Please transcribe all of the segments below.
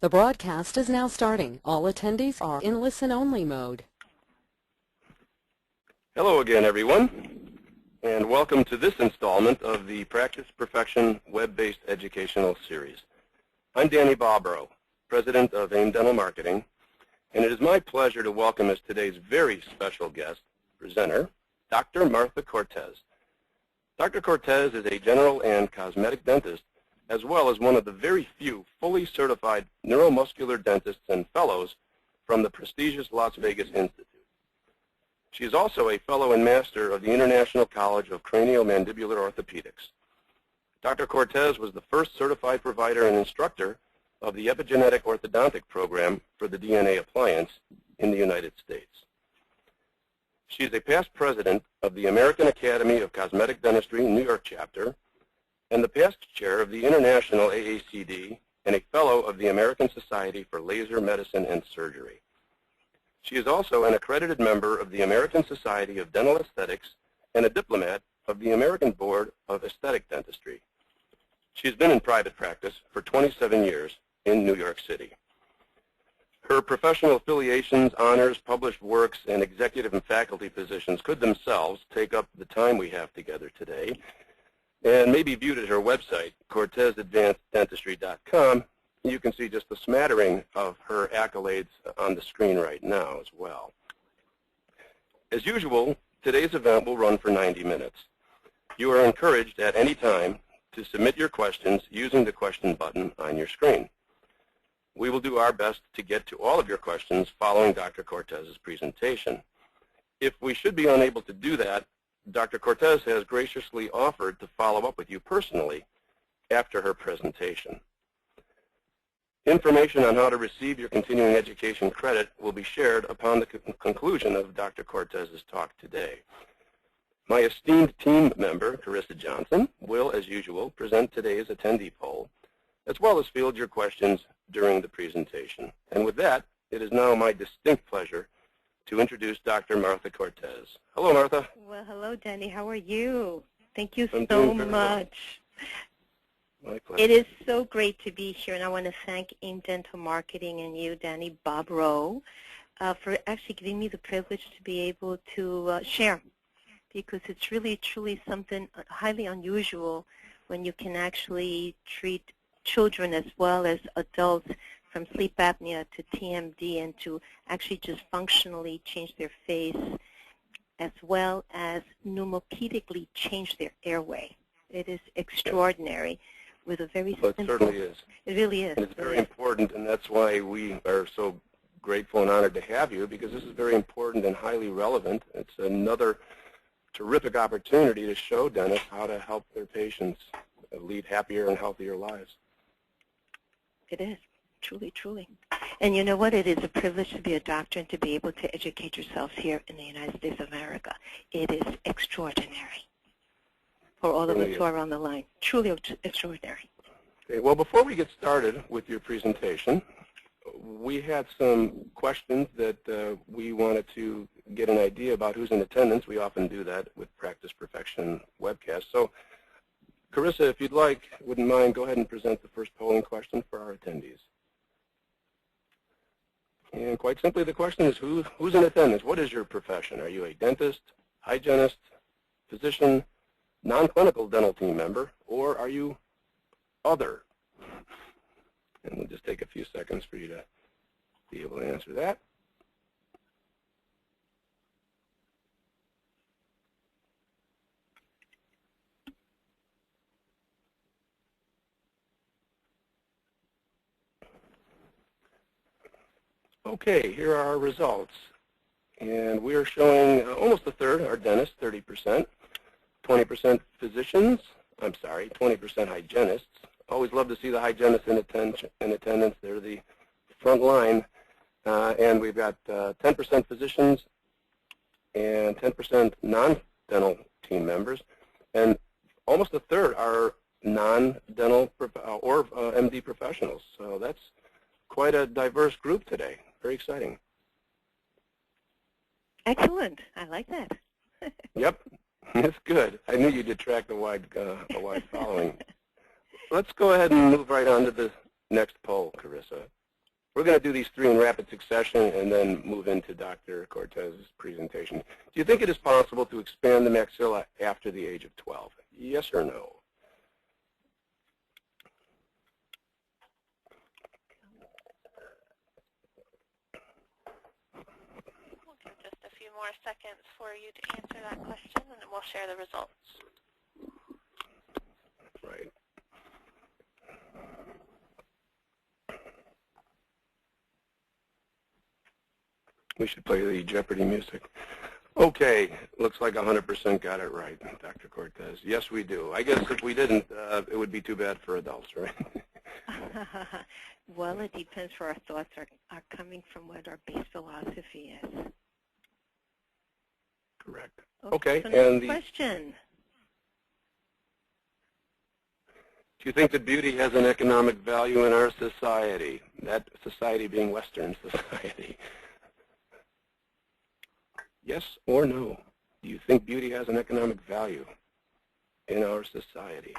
The broadcast is now starting. All attendees are in listen-only mode. Hello again, everyone, and welcome to this installment of the Practice Perfection web-based educational series. I'm Danny Bobrow, President of AIM Dental Marketing, and it is my pleasure to welcome as today's very special guest, presenter, Dr. Martha Cortes. Dr. Cortes is a general and cosmetic dentist, as well as one of the very few fully certified neuromuscular dentists and fellows from the prestigious Las Vegas Institute. She is also a fellow and master of the International College of Craniomandibular Orthopedics. Dr. Cortes was the first certified provider and instructor of the Epigenetic orthodontic program for the DNA Appliance in the United States. She is a past president of the American Academy of Cosmetic Dentistry New York chapter and the past chair of the International AACD and a fellow of the American Society for Laser Medicine and Surgery. She is also an accredited member of the American Society of Dental Aesthetics and a diplomat of the American Board of Aesthetic Dentistry. She has been in private practice for 27 years in New York City. Her professional affiliations, honors, published works, and executive and faculty positions could themselves take up the time we have together today and may be viewed at her website, cortesadvanceddentistry.com. You can see just a smattering of her accolades on the screen right now as well. As usual, today's event will run for 90 minutes. You are encouraged at any time to submit your questions using the question button on your screen. We will do our best to get to all of your questions following Dr. Cortes' presentation. If we should be unable to do that, Dr. Cortes has graciously offered to follow up with you personally after her presentation. Information on how to receive your continuing education credit will be shared upon the conclusion of Dr. Cortes' talk today. My esteemed team member, Carissa Johnson, will, as usual, present today's attendee poll, as well as field your questions during the presentation. And with that, it is now my distinct pleasure to introduce Dr. Martha Cortes. Hello, Martha. Well, hello, Danny. How are you? Thank you I'm so doing very well. much. My pleasure. It is so great to be here, and I want to thank AIM Dental Marketing and you, Danny Bobrow, for actually giving me the privilege to be able to share, because it's really, truly something highly unusual when you can actually treat children as well as adults from sleep apnea to TMD and to actually just functionally change their face as well as pneumopaedically change their airway. It is extraordinary. With a very simple, it certainly is. It really is. And it's very important, and that's why we are so grateful and honored to have you, because this is very important and highly relevant. It's another terrific opportunity to show dentists how to help their patients lead happier and healthier lives. It is, truly, truly. And you know what? It is a privilege to be a doctor and to be able to educate yourselves here in the United States of America. It is extraordinary for all of us who are on the line. Truly extraordinary. Okay, well, before we get started with your presentation, we had some questions that we wanted to get an idea about who's in attendance. We often do that with Practice Perfection webcasts. So, Carissa, if you'd like, wouldn't mind, go ahead and present the first polling question for our attendees. And quite simply, the question is, who's in attendance? What is your profession? Are you a dentist, hygienist, physician, non-clinical dental team member, or are you other? And we'll just take a few seconds for you to be able to answer that. Okay, here are our results. And we're showing almost a third are dentists, 30%. 20% physicians, 20% hygienists. Always love to see the hygienists in attendance. They're the front line. And we've got 10% physicians and 10% non-dental team members. And almost a third are non-dental or MD professionals. So that's quite a diverse group today. Very exciting. Excellent. I like that. Yep. That's good. I knew you'd attract a wide following. Let's go ahead and move right on to the next poll, Carissa. We're going to do these three in rapid succession and then move into Dr. Cortes' presentation. Do you think it is possible to expand the maxilla after the age of 12? Yes or no? We'll give just a few more seconds for you to answer that question, and then we'll share the results. Right. We should play the Jeopardy music. Okay, looks like 100% got it right, Dr. Cortes. Yes, we do. I guess if we didn't, it would be too bad for adults, right? Well, it depends where our thoughts are coming from, what our base philosophy is. Correct. Okay, so and next question. Do you think that beauty has an economic value in our society? That society being Western society. Yes or no? Do you think beauty has an economic value in our society?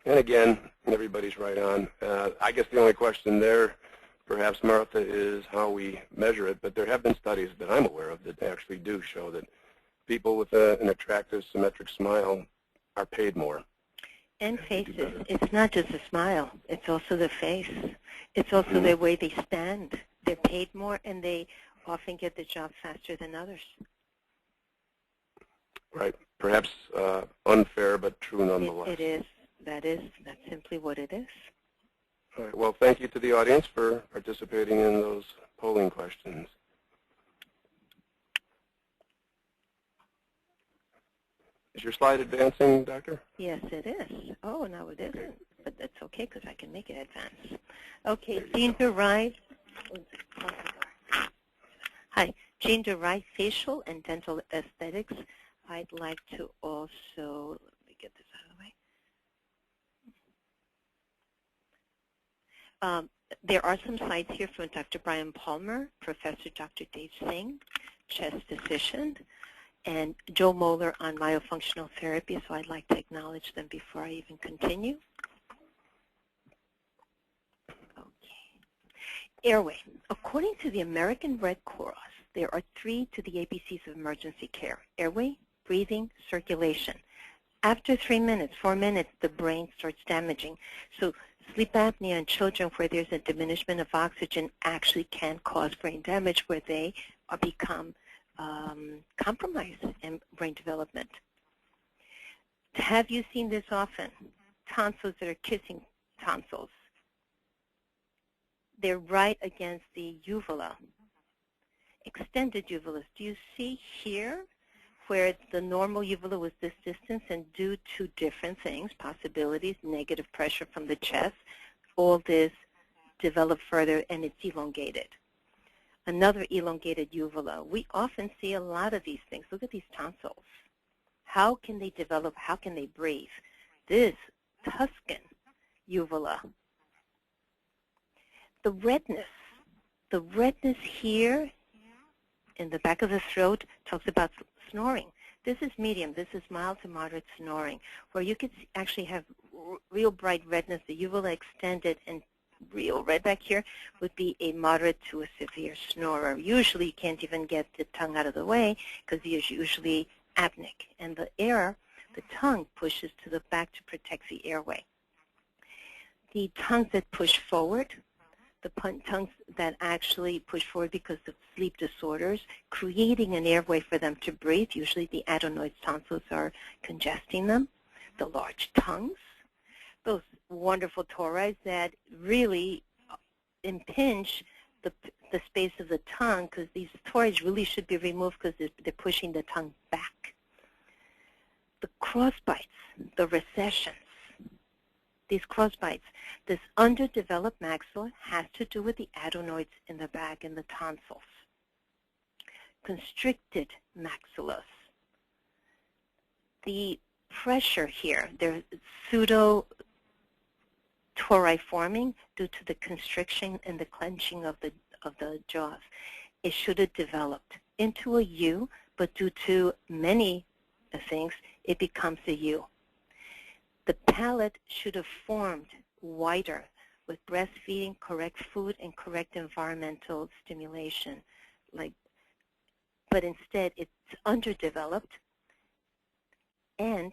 And again, everybody's right on. I guess the only question there, perhaps, Martha, is how we measure it. But there have been studies that I'm aware of that actually do show that people with an attractive, symmetric smile are paid more. And faces. It's not just a smile. It's also the face. It's also the way they stand. They're paid more, and they often get the job faster than others. Right. Perhaps unfair, but true nonetheless. It is. That's simply what it is. All right. Well, thank you to the audience for participating in those polling questions. Is your slide advancing, Doctor? Yes, it is. Oh, no, it isn't. But that's okay because I can make it advance. Okay, Jean DeRye. Hi, Jean DeRye, Facial and Dental Aesthetics. I'd like to also, let me get this out of the way. There are some slides here from Dr. Brian Palmer, Professor Dr. Dave Singh, chest physician, and Joe Moeller on myofunctional therapy, so I'd like to acknowledge them before I even continue. Okay. Airway. According to the American Red Cross, there are 3 to the ABCs of emergency care: airway, breathing, circulation. After 3 minutes, 4 minutes, the brain starts damaging. So sleep apnea in children where there's a diminishment of oxygen actually can cause brain damage where they become compromised in brain development. Have you seen this often? Tonsils that are kissing tonsils. They're right against the uvula. Extended uvulas. Do you see here where the normal uvula was this distance, and due to different things, possibilities, negative pressure from the chest, all this developed further and it's elongated. Another elongated uvula. We often see a lot of these things. Look at these tonsils. How can they develop? How can they breathe? This Tuscan uvula. The redness here in the back of the throat talks about snoring. This is medium. This is mild to moderate snoring, where you could actually have real bright redness, the uvula extended, and real red back here would be a moderate to a severe snorer. Usually you can't even get the tongue out of the way because it's usually apneic. And the tongue pushes to the back to protect the airway. The tongues that push forward, the tongues that actually push forward because of sleep disorders, creating an airway for them to breathe. Usually the adenoid tonsils are congesting them. The large tongues, those wonderful tori that really impinge the space of the tongue, because these tori really should be removed because they're pushing the tongue back. The crossbites, the recessions, these crossbites, this underdeveloped maxilla has to do with the adenoids in the back and the tonsils. Constricted maxillas. The pressure here, there's pseudo-tori forming due to the constriction and the clenching of the jaws. It should have developed into a U, but due to many things, it becomes a U. The palate should have formed wider with breastfeeding, correct food, and correct environmental stimulation. But instead, it's underdeveloped, and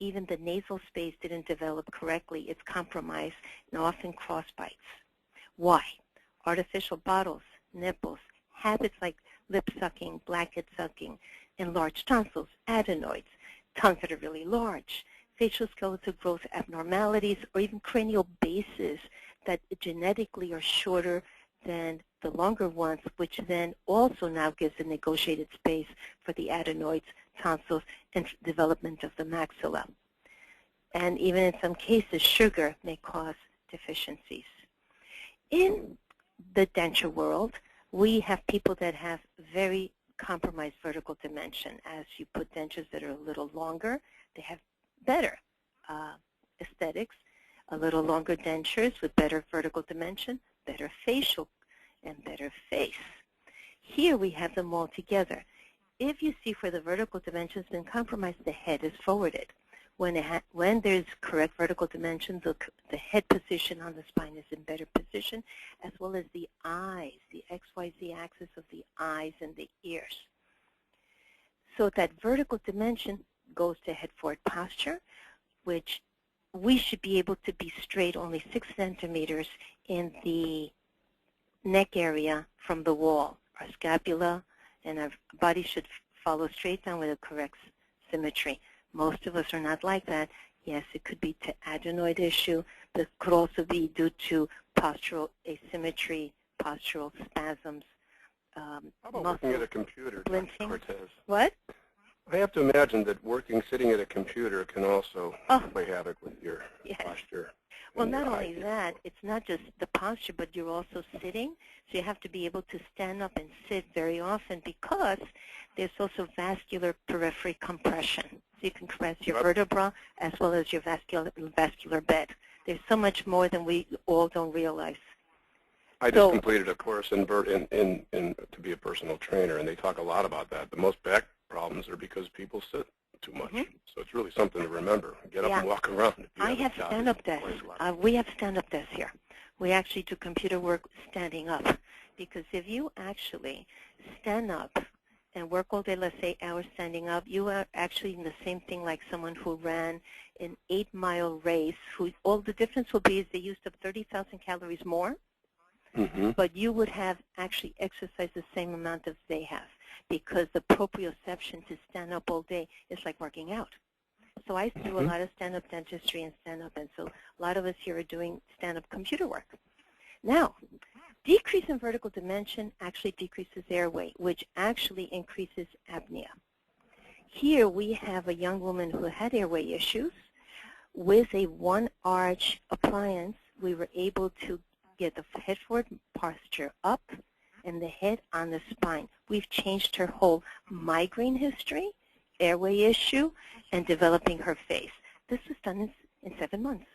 even the nasal space didn't develop correctly. It's compromised and often cross-bites. Why? Artificial bottles, nipples, habits like lip sucking, blackhead sucking, enlarged tonsils, adenoids, tongues that are really large, facial skeletal growth abnormalities, or even cranial bases that genetically are shorter than the longer ones, which then also now gives a negotiated space for the adenoids, tonsils, and development of the maxilla. And even in some cases, sugar may cause deficiencies. In the denture world, we have people that have very compromised vertical dimension. As you put dentures that are a little longer, they have better aesthetics, a little longer dentures with better vertical dimension, better facial, and better face. Here we have them all together. If you see where the vertical dimension has been compromised, the head is forwarded. When there's correct vertical dimensions, the head position on the spine is in better position, as well as the eyes, the XYZ axis of the eyes and the ears. So that vertical dimension goes to head-forward posture, which we should be able to be straight only 6 centimeters in the neck area from the wall. Our scapula and our body should follow straight down with a correct symmetry. Most of us are not like that. Yes, it could be to adenoid issue, but it could also be due to postural asymmetry, postural spasms, How about working at a computer, Dr. Cortes? What? I have to imagine that sitting at a computer can also play havoc with your posture. Well, not only that, it's not just the posture, but you're also sitting. So you have to be able to stand up and sit very often because there's also vascular periphery compression. So you can compress your vertebra as well as your vascular bed. There's so much more than we all don't realize. I just completed a course in to be a personal trainer, and they talk a lot about that. The most back problems are because people sit too much. So it's really something to remember. Get up and walk around. I have stand-up desks. We have stand-up desks here. We actually do computer work standing up because if you actually stand up and work all day, let's say hours standing up, you are actually in the same thing like someone who ran an 8-mile race. All the difference will be is they used up 30,000 calories more, but you would have actually exercised the same amount as they have, because the proprioception to stand up all day is like working out. So I do a lot of stand-up dentistry and stand-up, and so a lot of us here are doing stand-up computer work. Now, decrease in vertical dimension actually decreases airway, which actually increases apnea. Here we have a young woman who had airway issues. With a one-arch appliance, we were able to get the head-forward posture up and the head on the spine. We've changed her whole migraine history, airway issue, and developing her face. This was done in 7 months.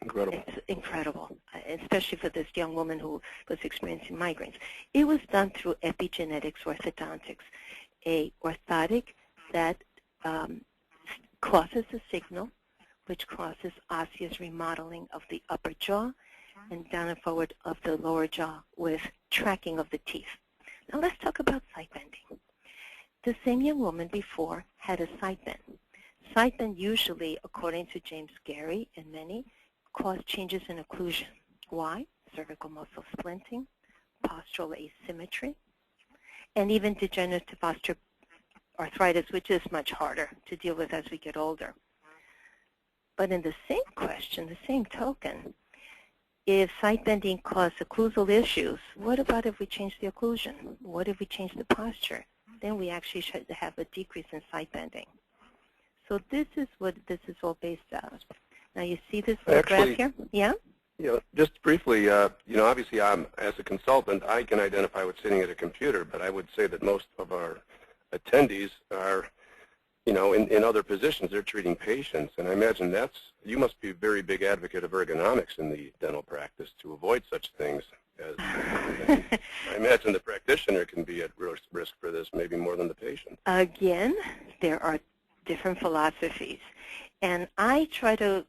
Incredible. It's incredible, especially for this young woman who was experiencing migraines. It was done through Epigenetics orthodontics, a orthotic that causes a signal, which causes osseous remodeling of the upper jaw and down and forward of the lower jaw with tracking of the teeth. Now let's talk about side bending. The same young woman before had a side bend. Side bend usually, according to James Gary and many, cause changes in occlusion. Why? Cervical muscle splinting, postural asymmetry, and even degenerative osteoarthritis, which is much harder to deal with as we get older. But in the same question, the same token, if side bending caused occlusal issues, what about if we change the occlusion? What if we change the posture? Then we actually should have a decrease in side bending. So this is what this is all based on. Now you see this graph here? Yeah? Just briefly, obviously as a consultant, I can identify with sitting at a computer, but I would say that most of our attendees are, in other positions, they're treating patients. And I imagine you must be a very big advocate of ergonomics in the dental practice to avoid such things. I imagine the practitioner can be at risk for this, maybe more than the patient. Again, there are different philosophies. And I try to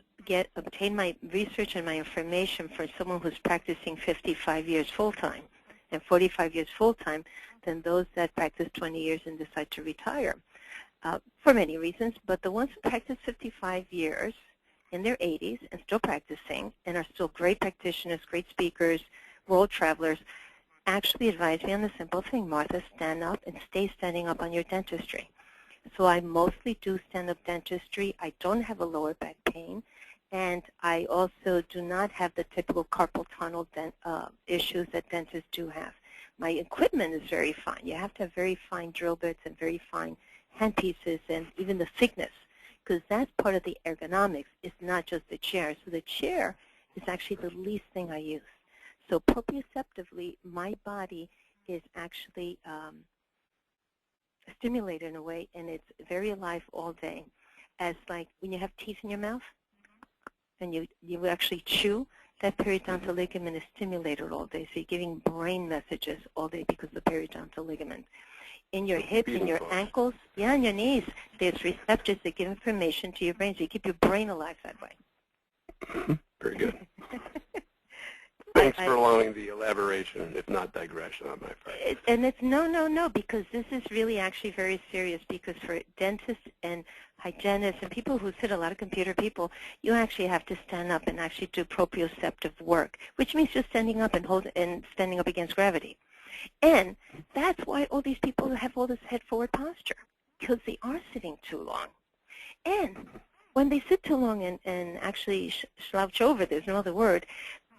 obtain my research and my information for someone who's practicing 55 years full-time and 45 years full-time than those that practice 20 years and decide to retire for many reasons. But the ones who practice 55 years in their 80s and still practicing and are still great practitioners, great speakers, world travelers, actually advise me on the simple thing, Martha, stand up and stay standing up on your dentistry. So I mostly do stand-up dentistry. I don't have a lower back pain, and I also do not have the typical carpal tunnel issues that dentists do have. My equipment is very fine. You have to have very fine drill bits and very fine handpieces and even the thickness, because that's part of the ergonomics. It's not just the chair. So the chair is actually the least thing I use. So proprioceptively, my body is actually stimulated in a way, and it's very alive all day. As like when you have teeth in your mouth and you actually chew, that periodontal ligament is stimulated all day. So you're giving brain messages all day because of the periodontal ligament. In your hips, in your ankles, yeah, and your knees, there's receptors that give information to your brain. So you keep your brain alive that way. Very good. Thanks for allowing the elaboration, if not digression, on my part. And it's no, because this is really actually very serious, because for dentists and hygienists and people who sit, a lot of computer people, you actually have to stand up and actually do proprioceptive work, which means just standing up and standing up against gravity. And that's why all these people have all this head-forward posture, because they are sitting too long. And when they sit too long and actually slouch over, there's no other word,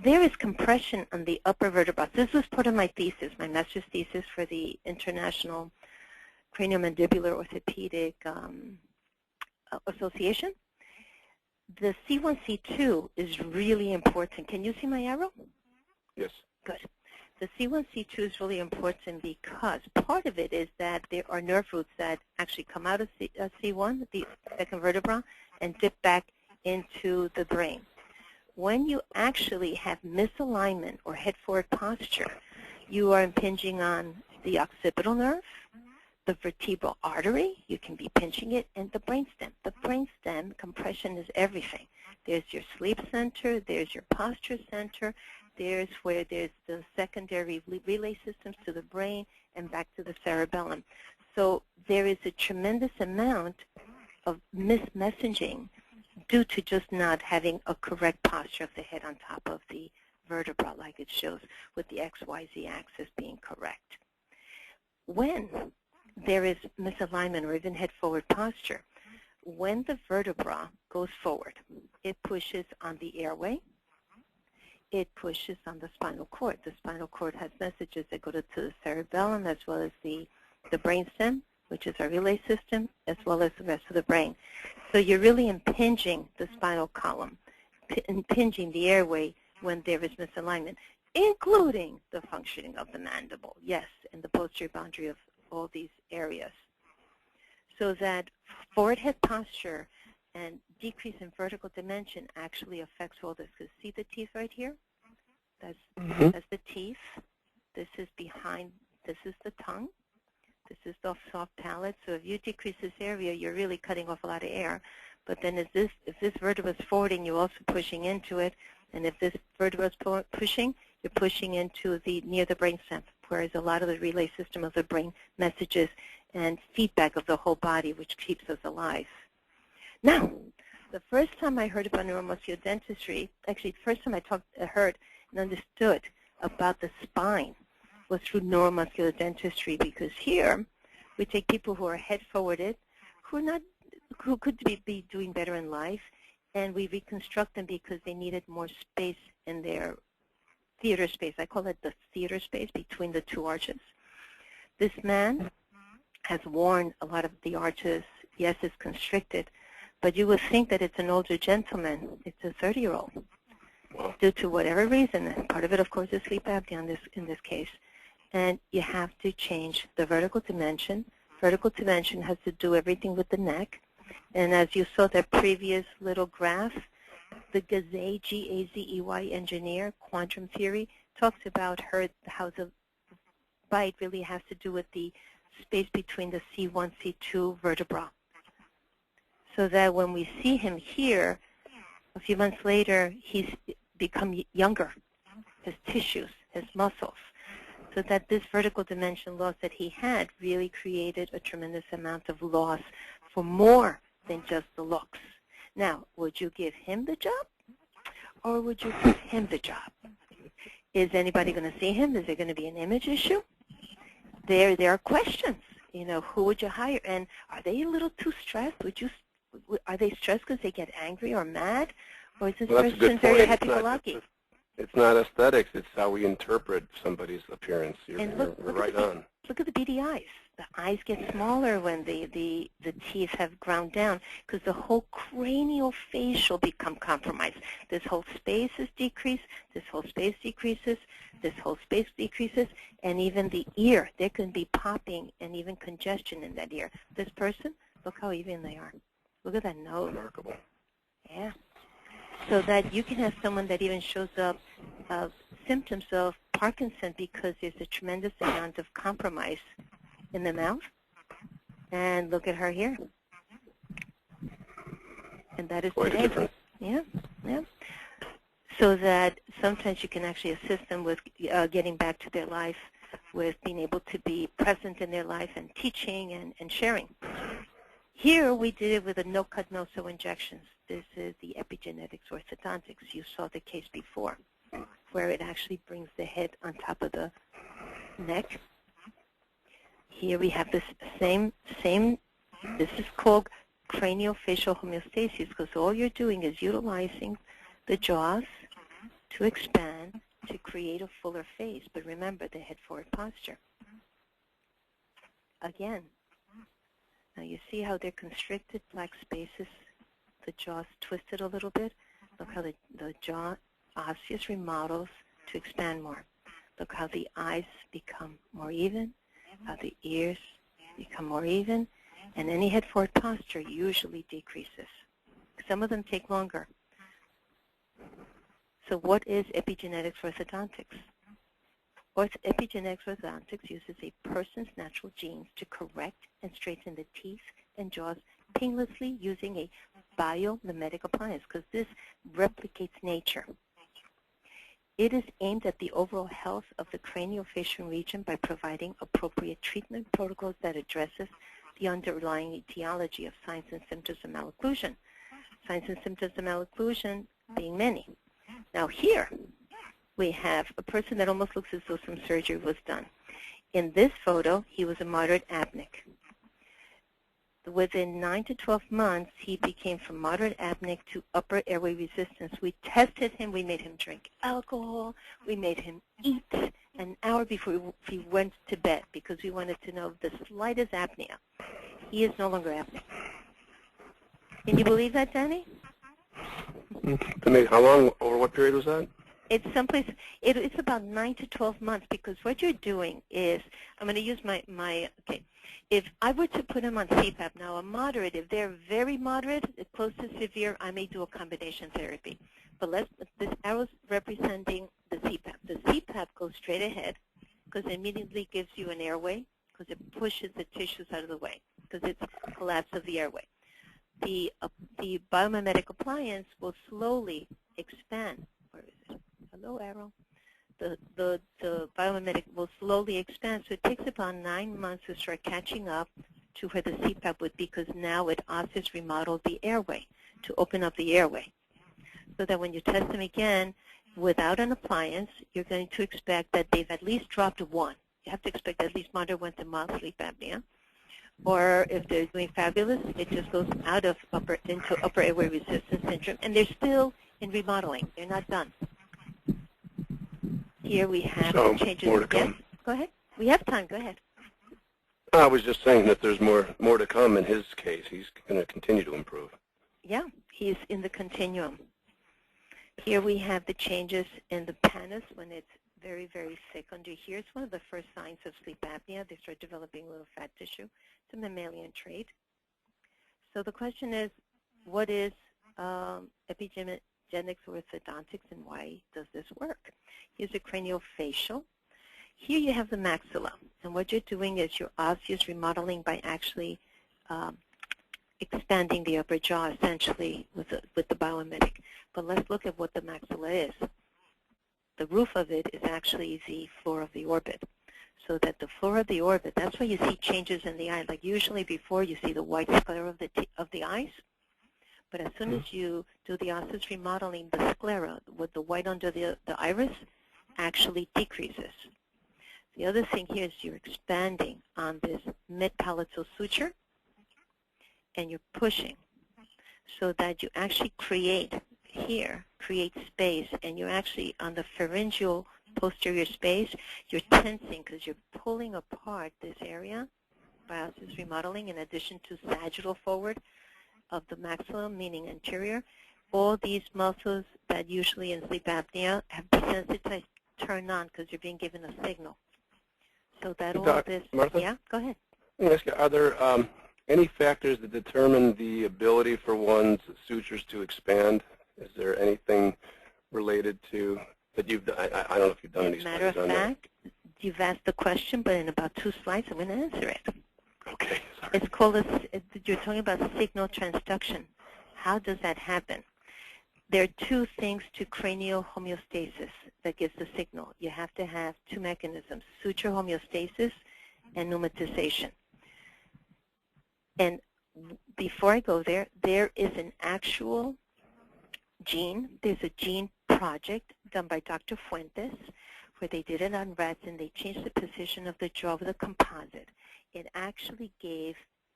there is compression on the upper vertebrae. This was part of my thesis, my master's thesis for the International Craniomandibular Orthopedic Association. The C1, C2 is really important. Can you see my arrow? Yes. Good. The C1, C2 is really important because part of it is that there are nerve roots that actually come out of C1, the second vertebra, and dip back into the brain. When you actually have misalignment or head-forward posture, you are impinging on the occipital nerve, the vertebral artery, you can be pinching it, and the brainstem. The brainstem compression is everything. There's your sleep center, there's your posture center, there's where there's the secondary relay systems to the brain and back to the cerebellum. So there is a tremendous amount of mismessaging due to just not having a correct posture of the head on top of the vertebra like it shows, with the XYZ axis being correct. When there is misalignment or even head-forward posture, when the vertebra goes forward, it pushes on the airway, it pushes on the spinal cord. The spinal cord has messages that go to the cerebellum as well as the brainstem, which is our relay system, as well as the rest of the brain. So you're really impinging the spinal column, impinging the airway when there is misalignment, including the functioning of the mandible, yes, and the posterior boundary of all these areas. So that forward head posture and decrease in vertical dimension actually affects all this. Because see the teeth right here? That's the teeth. This is behind, this is the tongue. This is the soft palate. So if you decrease this area, you're really cutting off a lot of air. But then if this vertebra is forwarding, you're also pushing into it. And if this vertebra is pushing, you're pushing into near the brainstem, whereas a lot of the relay system of the brain messages and feedback of the whole body, which keeps us alive. Now, the first time I heard about neuromuscular dentistry, actually the first time I heard and understood about the spine was through neuromuscular dentistry, because here we take people who are head-forwarded, who could be doing better in life, and we reconstruct them because they needed more space in their theater space. I call it the theater space between the two arches. This man has worn a lot of the arches. Yes, it's constricted, but you would think that it's an older gentleman. It's a 30-year-old. Wow. Due to whatever reason, and part of it, of course, is sleep apnea in this case. And you have to change the vertical dimension. Vertical dimension has to do everything with the neck. And as you saw that previous little graph, the Gazey, G-A-Z-E-Y engineer, quantum theory, talks about how the bite really has to do with the space between the C1, C2 vertebra. so that when we see him here, a few months later, he's become younger, his tissues, his muscles, so that this vertical dimension loss that he had really created a tremendous amount of loss for more than just the looks. Now, would you give him the job, or would you give him the job? Is anybody going to see him? Is there going to be an image issue? There are questions. You know, who would you hire? And are they a little too stressed? Are they stressed because they get angry or mad? Or is this person very happy-go-lucky? It's not aesthetics. It's how we interpret somebody's appearance. You're right on. Look at the beady eyes. The eyes get smaller when the teeth have ground down because the whole craniofacial become compromised. This whole space is decreased. This whole space decreases. This whole space decreases. And even the ear, there can be popping and even congestion in that ear. This person, look how even they are. Look at that nose. Remarkable. Yeah. So that you can have someone that even shows up symptoms of Parkinson because there's a tremendous amount of compromise in the mouth. And look at her here. And that is quite today. Different. Yeah, yeah. So that sometimes you can actually assist them with getting back to their life, with being able to be present in their life and teaching and sharing. Here we did it with a no-cut, no-sew injections. This is the Epigenetics orthodontics. You saw the case before, where it actually brings the head on top of the neck. Here we have this same, this is called craniofacial homeostasis, because all you're doing is utilizing the jaws to expand to create a fuller face. But remember the head-forward posture. Again, now you see how they're constricted black spaces, the jaw's twisted a little bit. Look how the jaw osseous remodels to expand more. Look how the eyes become more even, how the ears become more even, and any head-forward posture usually decreases. Some of them take longer. So what is epigenetics orthodontics? Epigenetics orthodontics uses a person's natural genes to correct and straighten the teeth and jaws painlessly using a biomimetic appliance, because this replicates nature. It is aimed at the overall health of the craniofacial region by providing appropriate treatment protocols that addresses the underlying etiology of signs and symptoms of malocclusion. Signs and symptoms of malocclusion being many. Now here, we have a person that almost looks as though some surgery was done. In this photo, he was a moderate apneic. Within 9 to 12 months, he became from moderate apneic to upper airway resistance. We tested him. We made him drink alcohol. We made him eat an hour before he went to bed because we wanted to know the slightest apnea. He is no longer apneic. Can you believe that, Danny? How long, over what period was that? It's someplace, it's about 9 to 12 months, because what you're doing is, I'm going to use okay, if I were to put him on CPAP, now a moderate, if they're very moderate, close to severe, I may do a combination therapy. But this arrow's representing the CPAP. The CPAP goes straight ahead, because it immediately gives you an airway, because it pushes the tissues out of the way, because it's collapse of the airway. The biomimetic appliance will slowly expand. Where is it? Hello, arrow. The biomimetic will slowly expand, so it takes about 9 months to start catching up to where the CPAP would be, because now it osseous remodeled the airway to open up the airway. So that when you test them again without an appliance, you're going to expect that they've at least dropped 1. You have to expect at least moderate 1 to mild sleep apnea. Or if they're doing fabulous, it just goes out of into upper airway resistance syndrome, and they're still in remodeling. They're not done. Here we have the changes. More to come. Yes, go ahead. We have time. Go ahead. I was just saying that there's more to come in his case. He's going to continue to improve. Yeah, he's in the continuum. Here we have the changes in the pannus when it's very, very thick under here. It's one of the first signs of sleep apnea. They start developing a little fat tissue. It's a mammalian trait. So the question is, what is epigenetics orthodontics, and why does this work? Here's a craniofacial. Here you have the maxilla, and what you're doing is you're osseous remodeling by actually expanding the upper jaw essentially with the biomimetic. But let's look at what the maxilla is. The roof of it is actually the floor of the orbit. So that the floor of the orbit, that's why you see changes in the eye. Like usually before you see the white sclera of the eyes. But as soon as you do the osseous remodeling, the sclera with the white under the iris actually decreases. The other thing here is you're expanding on this mid-palatal suture, and you're pushing so that you actually create space, and you're actually on the pharyngeal posterior space, you're tensing because you're pulling apart this area by osseous remodeling in addition to sagittal forward of the maxilla, meaning anterior. All these muscles that usually in sleep apnea have desensitized, turn on because you're being given a signal. So that all this, Martha? Yeah, go ahead. Let me ask you, are there any factors that determine the ability for one's sutures to expand? Is there anything related to that you've done? I don't know if you've done any studies on that. Matter of fact, you've asked the question, but in about 2 slides, I'm going to answer it. Okay, sorry. It's called, you're talking about signal transduction. How does that happen? There are 2 things to cranial homeostasis that gives the signal. You have to have 2 mechanisms, suture homeostasis and pneumatization. And before I go there, there is an actual gene. There's a gene project done by Dr. Fuentes where they did it on rats and they changed the position of the jaw with a composite. It actually gave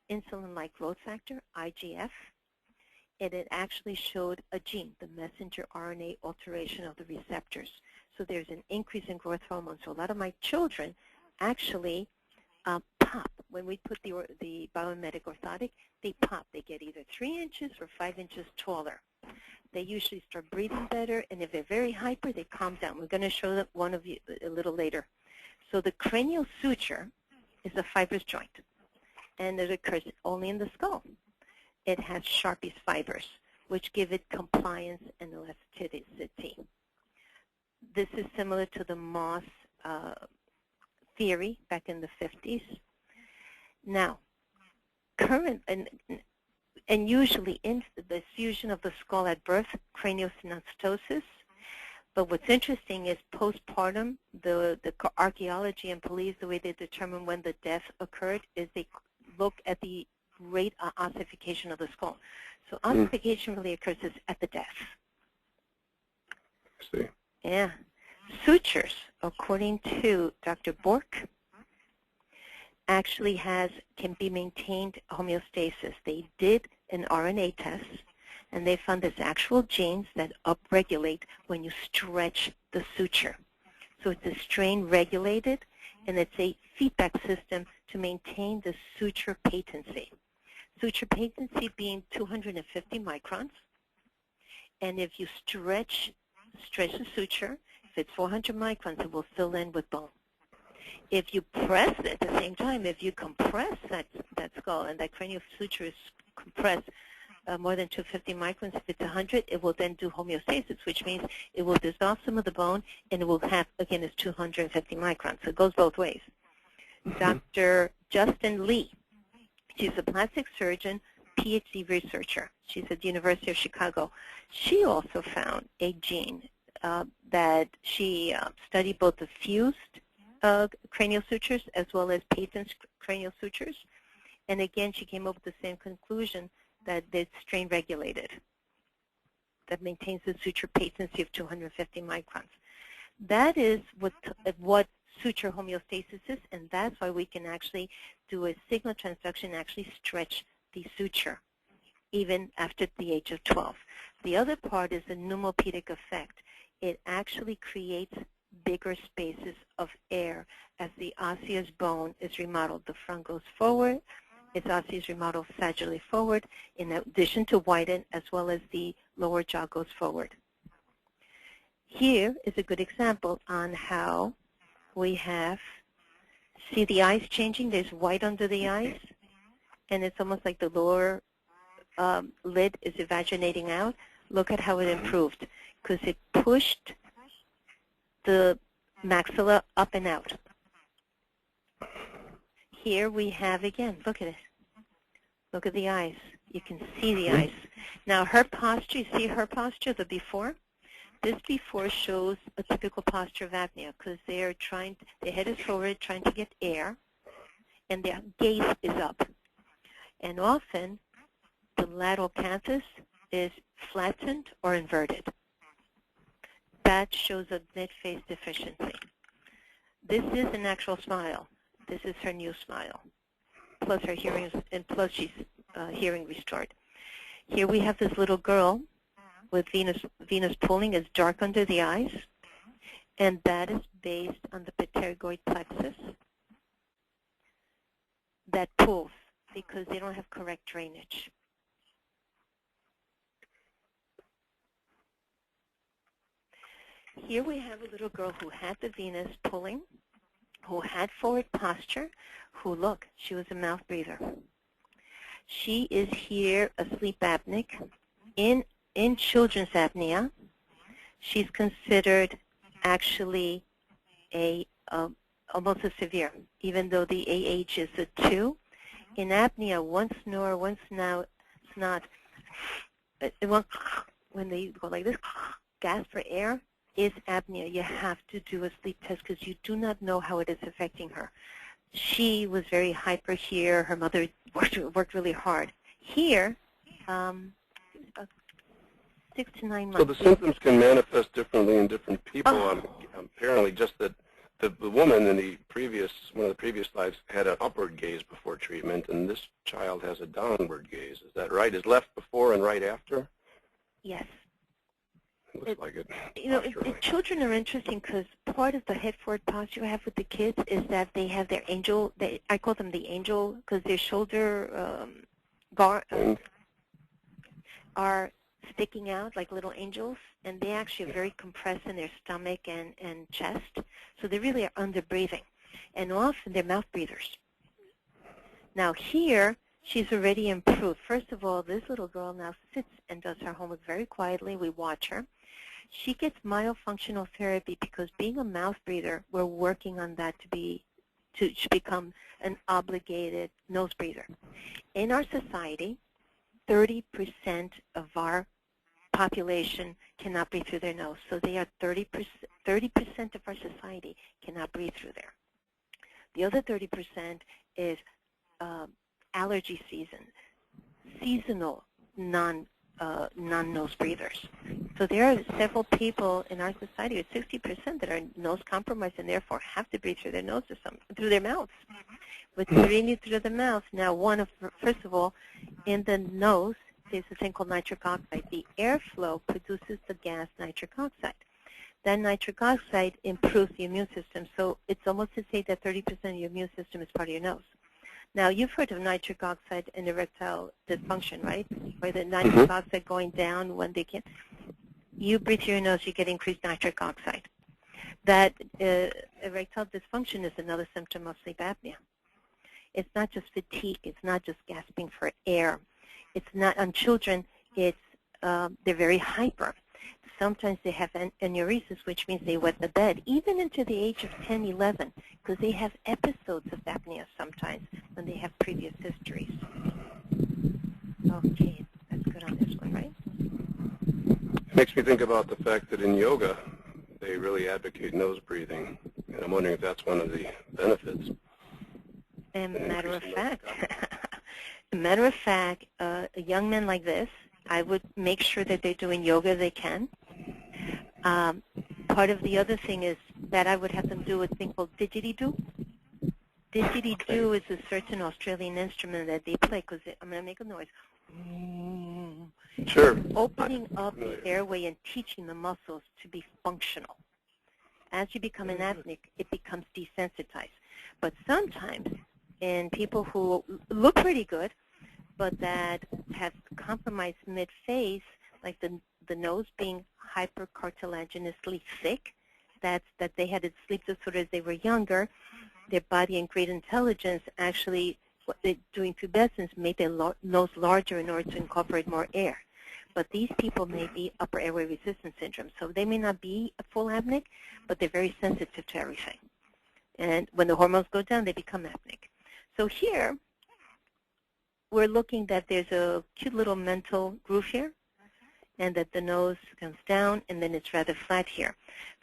insulin-like growth factor, IGF, and it actually showed a gene, the messenger RNA alteration of the receptors. So there's an increase in growth hormone. So a lot of my children actually pop. When we put the biomimetic orthotic, they pop. They get either 3 inches or 5 inches taller. They usually start breathing better, and if they're very hyper, they calm down. We're going to show that one of you a little later. So the cranial suture is a fibrous joint, and it occurs only in the skull. It has Sharpie's fibers, which give it compliance and elasticity. This is similar to the Moss theory back in the 50s. Now, and usually in the fusion of the skull at birth, craniosynostosis. But what's interesting is postpartum, the archaeology and police, the way they determine when the death occurred is they look at the rate of ossification of the skull. So ossification really occurs at the death. I see. Yeah. Sutures, according to Dr. Bork, actually can be maintained homeostasis. They did an RNA test, and they found there's actual genes that upregulate when you stretch the suture. So it's a strain regulated, and it's a feedback system to maintain the suture patency. Suture patency being 250 microns, and if you stretch the suture, if it's 400 microns, it will fill in with bone. If you press at the same time, if you compress that skull and that cranial suture is compressed more than 250 microns, if it's 100, it will then do homeostasis, which means it will dissolve some of the bone and it will have, again, it's 250 microns. So it goes both ways. Dr. Justin Lee, she's a plastic surgeon, PhD researcher. She's at the University of Chicago. She also found a gene that she studied both the fused cranial sutures as well as patent cranial sutures. And again, she came up with the same conclusion that it's strain regulated, that maintains the suture patency of 250 microns. That is what suture homeostasis is, and that's why we can actually do a signal transduction and actually stretch the suture, even after the age of 12. The other part is the pneumopedic effect. It actually creates bigger spaces of air as the osseous bone is remodeled. The front goes forward, its osseous remodeled sagittally forward, in addition to widen, as well as the lower jaw goes forward. Here is a good example on how we have, see the eyes changing? There's white under the eyes, and it's almost like the lower lid is evaginating out. Look at how it improved, because it pushed the maxilla up and out. Here we have, again, look at it. Look at the eyes. You can see the eyes. Now her posture, you see her posture, the before? This before shows a typical posture of apnea because they're trying, their head is forward, trying to get air, and their gaze is up. And often, the lateral canthus is flattened or inverted. That shows a mid-face deficiency. This is an actual smile. This is her new smile. Plus her hearing, and plus she's hearing restored. Here we have this little girl with venous pulling is dark under the eyes, and that is based on the pterygoid plexus that pulls because they don't have correct drainage. Here we have a little girl who had the venous pulling, who had forward posture, who, look, she was a mouth breather. She is here a sleep apneic. In children's apnea, she's considered actually almost a severe, even though the AH is a 2. In apnea, one snore, one snot, when they go like this, gasp for air, is apnea. You have to do a sleep test because you do not know how it is affecting her. She was very hyper here. Her mother worked really hard. Here, 6 to 9 months. So the symptoms can manifest differently in different people. Apparently, just that the woman in the one of the previous slides had an upward gaze before treatment, and this child has a downward gaze. Is that right? Is left before and right after? Yes. It looks like it. You know, children are interesting because part of the head-forward posture I have with the kids is that they have their angel. I call them the angel because their shoulder are sticking out like little angels, and they actually are very compressed in their stomach and chest. So they really are under-breathing. And often they're mouth breathers. Now here, she's already improved. First of all, this little girl now sits and does her homework very quietly. We watch her. She gets myofunctional therapy because being a mouth breather, we're working on that to become an obligated nose breather. In our society, 30% of our population cannot breathe through their nose. So they are 30% of our society cannot breathe through there. The other 30% is allergy season, seasonal non-nose breathers. So there are several people in our society with 60% that are nose compromised and therefore have to breathe through their nose or through their mouths. With breathing through the mouth, now first of all, in the nose, there's a thing called nitric oxide. The airflow produces the gas nitric oxide. That nitric oxide improves the immune system. So it's almost to say that 30% of your immune system is part of your nose. Now, you've heard of nitric oxide and erectile dysfunction, right? Or the nitric oxide going down when they can't. You breathe through your nose, you get increased nitric oxide. That erectile dysfunction is another symptom of sleep apnea. It's not just fatigue. It's not just gasping for air. It's not on children. It's they're very hyper. Sometimes they have enuresis, which means they wet the bed, even into the age of 10, 11, because they have episodes of apnea sometimes when they have previous histories. Okay, that's good on this one, right? It makes me think about the fact that in yoga, they really advocate nose breathing, and I'm wondering if that's one of the benefits. And matter of fact, a young man like this, I would make sure that they're doing yoga if they can. Part of the other thing is that I would have them do a thing called didgeridoo. Didgeridoo is a certain Australian instrument that they play because I'm going to make a noise. Sure. Opening up the airway and teaching the muscles to be functional. As you become an apneic, it becomes desensitized. But sometimes in people who look pretty good, but that have compromised mid-face, like the nose being hypercartilaginously thick, that they had a sleep disorder as they were younger, their body and great intelligence actually, what they're doing pubescence, made their nose larger in order to incorporate more air. But these people may be upper airway resistance syndrome, so they may not be a full apneic, but they're very sensitive to everything. And when the hormones go down, they become apneic. So here, we're looking that there's a cute little mental groove here, and that the nose comes down, and then it's rather flat here.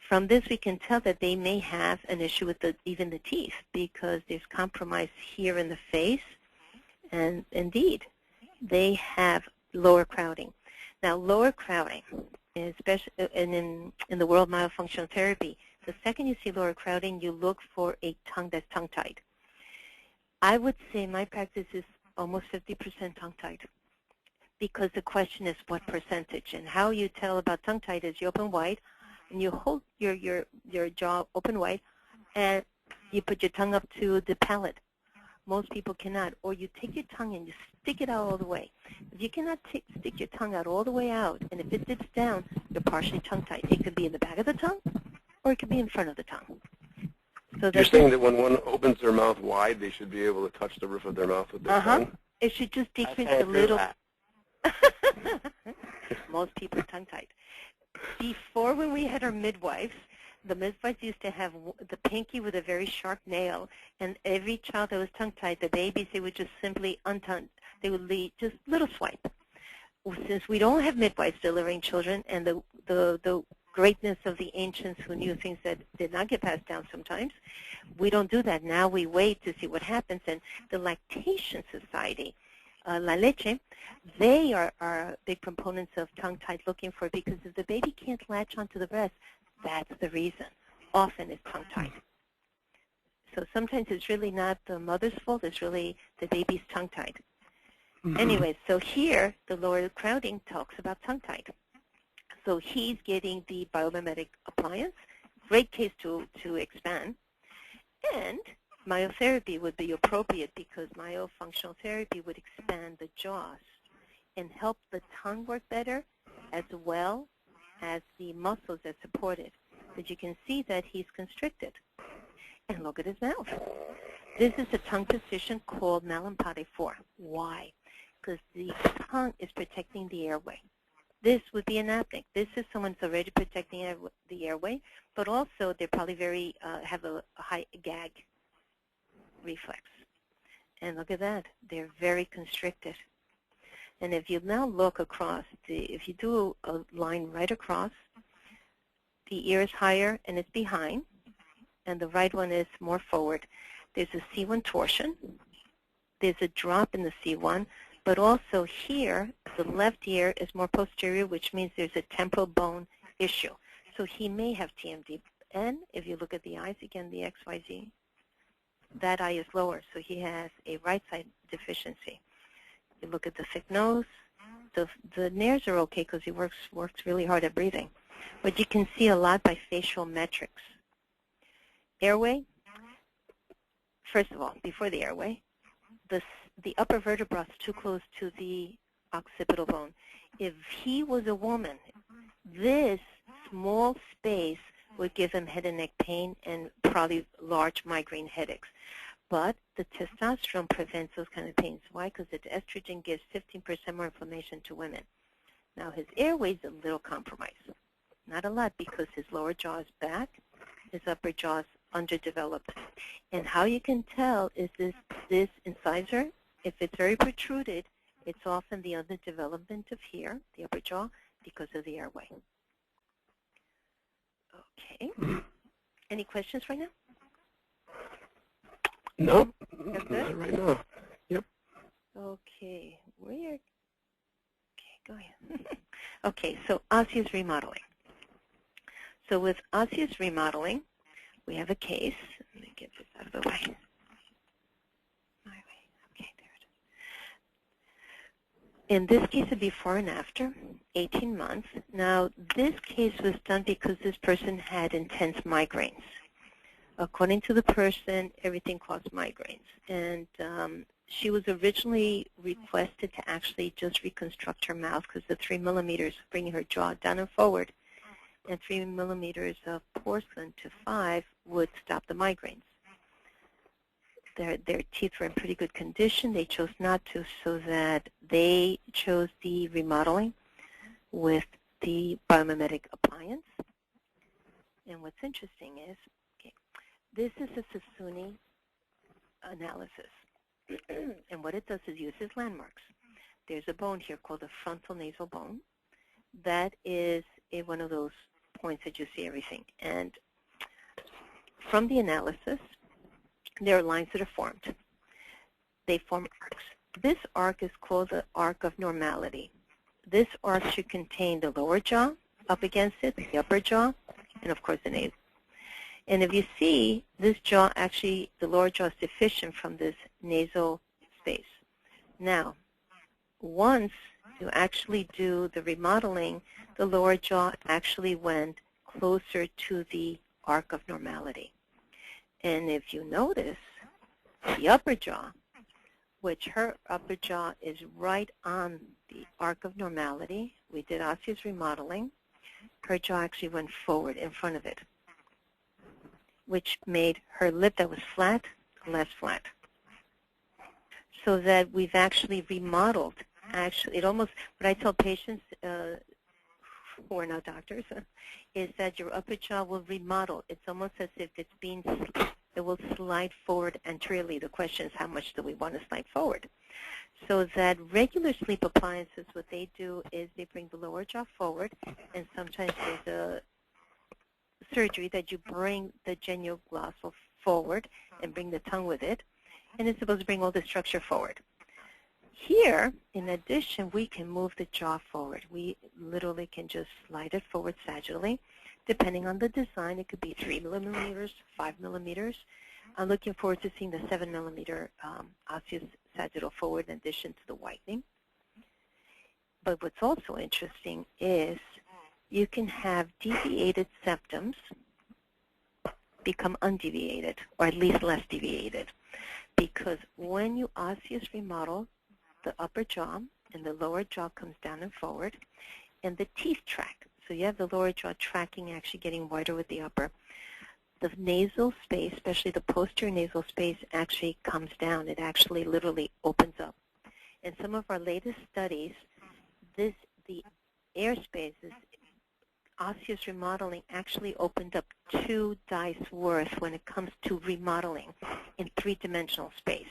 From this, we can tell that they may have an issue with even the teeth, because there's compromise here in the face, and indeed, they have lower crowding. Now, lower crowding, especially in the world of myofunctional therapy, the second you see lower crowding, you look for a tongue that's tongue-tied. I would say my practice is almost 50% tongue-tied, because the question is what percentage. And how you tell about tongue-tied is you open wide, and you hold your jaw open wide, and you put your tongue up to the palate. Most people cannot. Or you take your tongue and you stick it out all the way. If you cannot stick your tongue out all the way out, and if it dips down, you're partially tongue-tied. It could be in the back of the tongue, or it could be in front of the tongue. So you're saying that when one opens their mouth wide, they should be able to touch the roof of their mouth with their tongue? It should just decrease a little. Most people are tongue-tied. Before, when we had our midwives, the midwives used to have the pinky with a very sharp nail, and every child that was tongue-tied, the babies, they would just simply untongue. They would leave just a little swipe. Since we don't have midwives delivering children, and the greatness of the ancients who knew things that did not get passed down sometimes, we don't do that. Now we wait to see what happens. And the Lactation Society, La Leche, they are big proponents of tongue-tied, looking for it, because if the baby can't latch onto the breast, that's the reason. Often it's tongue-tied. So sometimes it's really not the mother's fault, it's really the baby's tongue-tied. Anyway, so here, the lower crowding talks about tongue-tied. So he's getting the biomimetic appliance, great case to expand. And myotherapy would be appropriate, because myofunctional therapy would expand the jaws and help the tongue work better, as well as the muscles that support it. But you can see that he's constricted. And look at his mouth. This is a tongue position called Malampate 4. Why? Because the tongue is protecting the airway. This would be an apneic. This is someone's already protecting the airway, but also they're probably have a high gag reflex. And look at that. They're very constricted. And if you now look across, if you do a line right across, the ear is higher and it's behind, and the right one is more forward. There's a C1 torsion. There's a drop in the C1, but also here, the left ear is more posterior, which means there's a temporal bone issue. So he may have TMD. And if you look at the eyes, again, the XYZ, that eye is lower, so he has a right side deficiency. You look at the thick nose. The nares are okay because he works really hard at breathing. But you can see a lot by facial metrics. Airway, first of all, before the airway, the upper vertebra is too close to the occipital bone. If he was a woman, this small space would give him head and neck pain and probably large migraine headaches. But the testosterone prevents those kind of pains. Why? Because the estrogen gives 15% more inflammation to women. Now, his airway is a little compromised. Not a lot, because his lower jaw is back, his upper jaw is underdeveloped. And how you can tell is this incisor, if it's very protruded, it's often the underdevelopment of here, the upper jaw, because of the airway. Okay. Any questions right now? No, not right now. Yep. Okay, okay, go ahead. Okay, so osseous remodeling. So with osseous remodeling, we have a case. Let me get this out of the way. Okay, there it is. In this case, a before and after, 18 months. Now, this case was done because this person had intense migraines. According to the person, everything caused migraines. And she was originally requested to actually just reconstruct her mouth, because the 3 millimeters, bringing her jaw down and forward, and 3 millimeters of porcelain to 5 would stop the migraines. Their teeth were in pretty good condition. They chose not to, so that they chose the remodeling with the biomimetic appliance. And what's interesting is, this is a Sassoon analysis. And what it does is uses landmarks. There's a bone here called the frontal nasal bone. That is one of those points that you see everything. And from the analysis, there are lines that are formed. They form arcs. This arc is called the arc of normality. This arc should contain the lower jaw up against it, the upper jaw, and of course the nasal. And if you see, this jaw actually, the lower jaw is deficient from this nasal space. Now, once you actually do the remodeling, the lower jaw actually went closer to the arc of normality. And if you notice, the upper jaw, which her upper jaw is right on the arc of normality, we did osseous remodeling, her jaw actually went forward in front of it, which made her lip that was flat less flat. So that we've actually remodeled. Actually, it almost, what I tell patients who are not doctors is that your upper jaw will remodel. It's almost as if it's being, it will slide forward anteriorly. The question is, how much do we want to slide forward? So that regular sleep appliances, what they do is they bring the lower jaw forward, and sometimes there's a surgery that you bring the genuglossal forward and bring the tongue with it, and it's supposed to bring all the structure forward. Here, in addition, we can move the jaw forward. We literally can just slide it forward sagittally. Depending on the design, it could be 3 millimeters, 5 millimeters. I'm looking forward to seeing the 7 millimeter osseous sagittal forward in addition to the whitening. But what's also interesting is you can have deviated septums become undeviated, or at least less deviated. Because when you osseous remodel, the upper jaw and the lower jaw comes down and forward, and the teeth track. So you have the lower jaw tracking, actually getting wider with the upper. The nasal space, especially the posterior nasal space, actually comes down. It actually literally opens up. In some of our latest studies, the airspace, this osseous remodeling actually opened up 2 dice worth when it comes to remodeling in 3-dimensional space.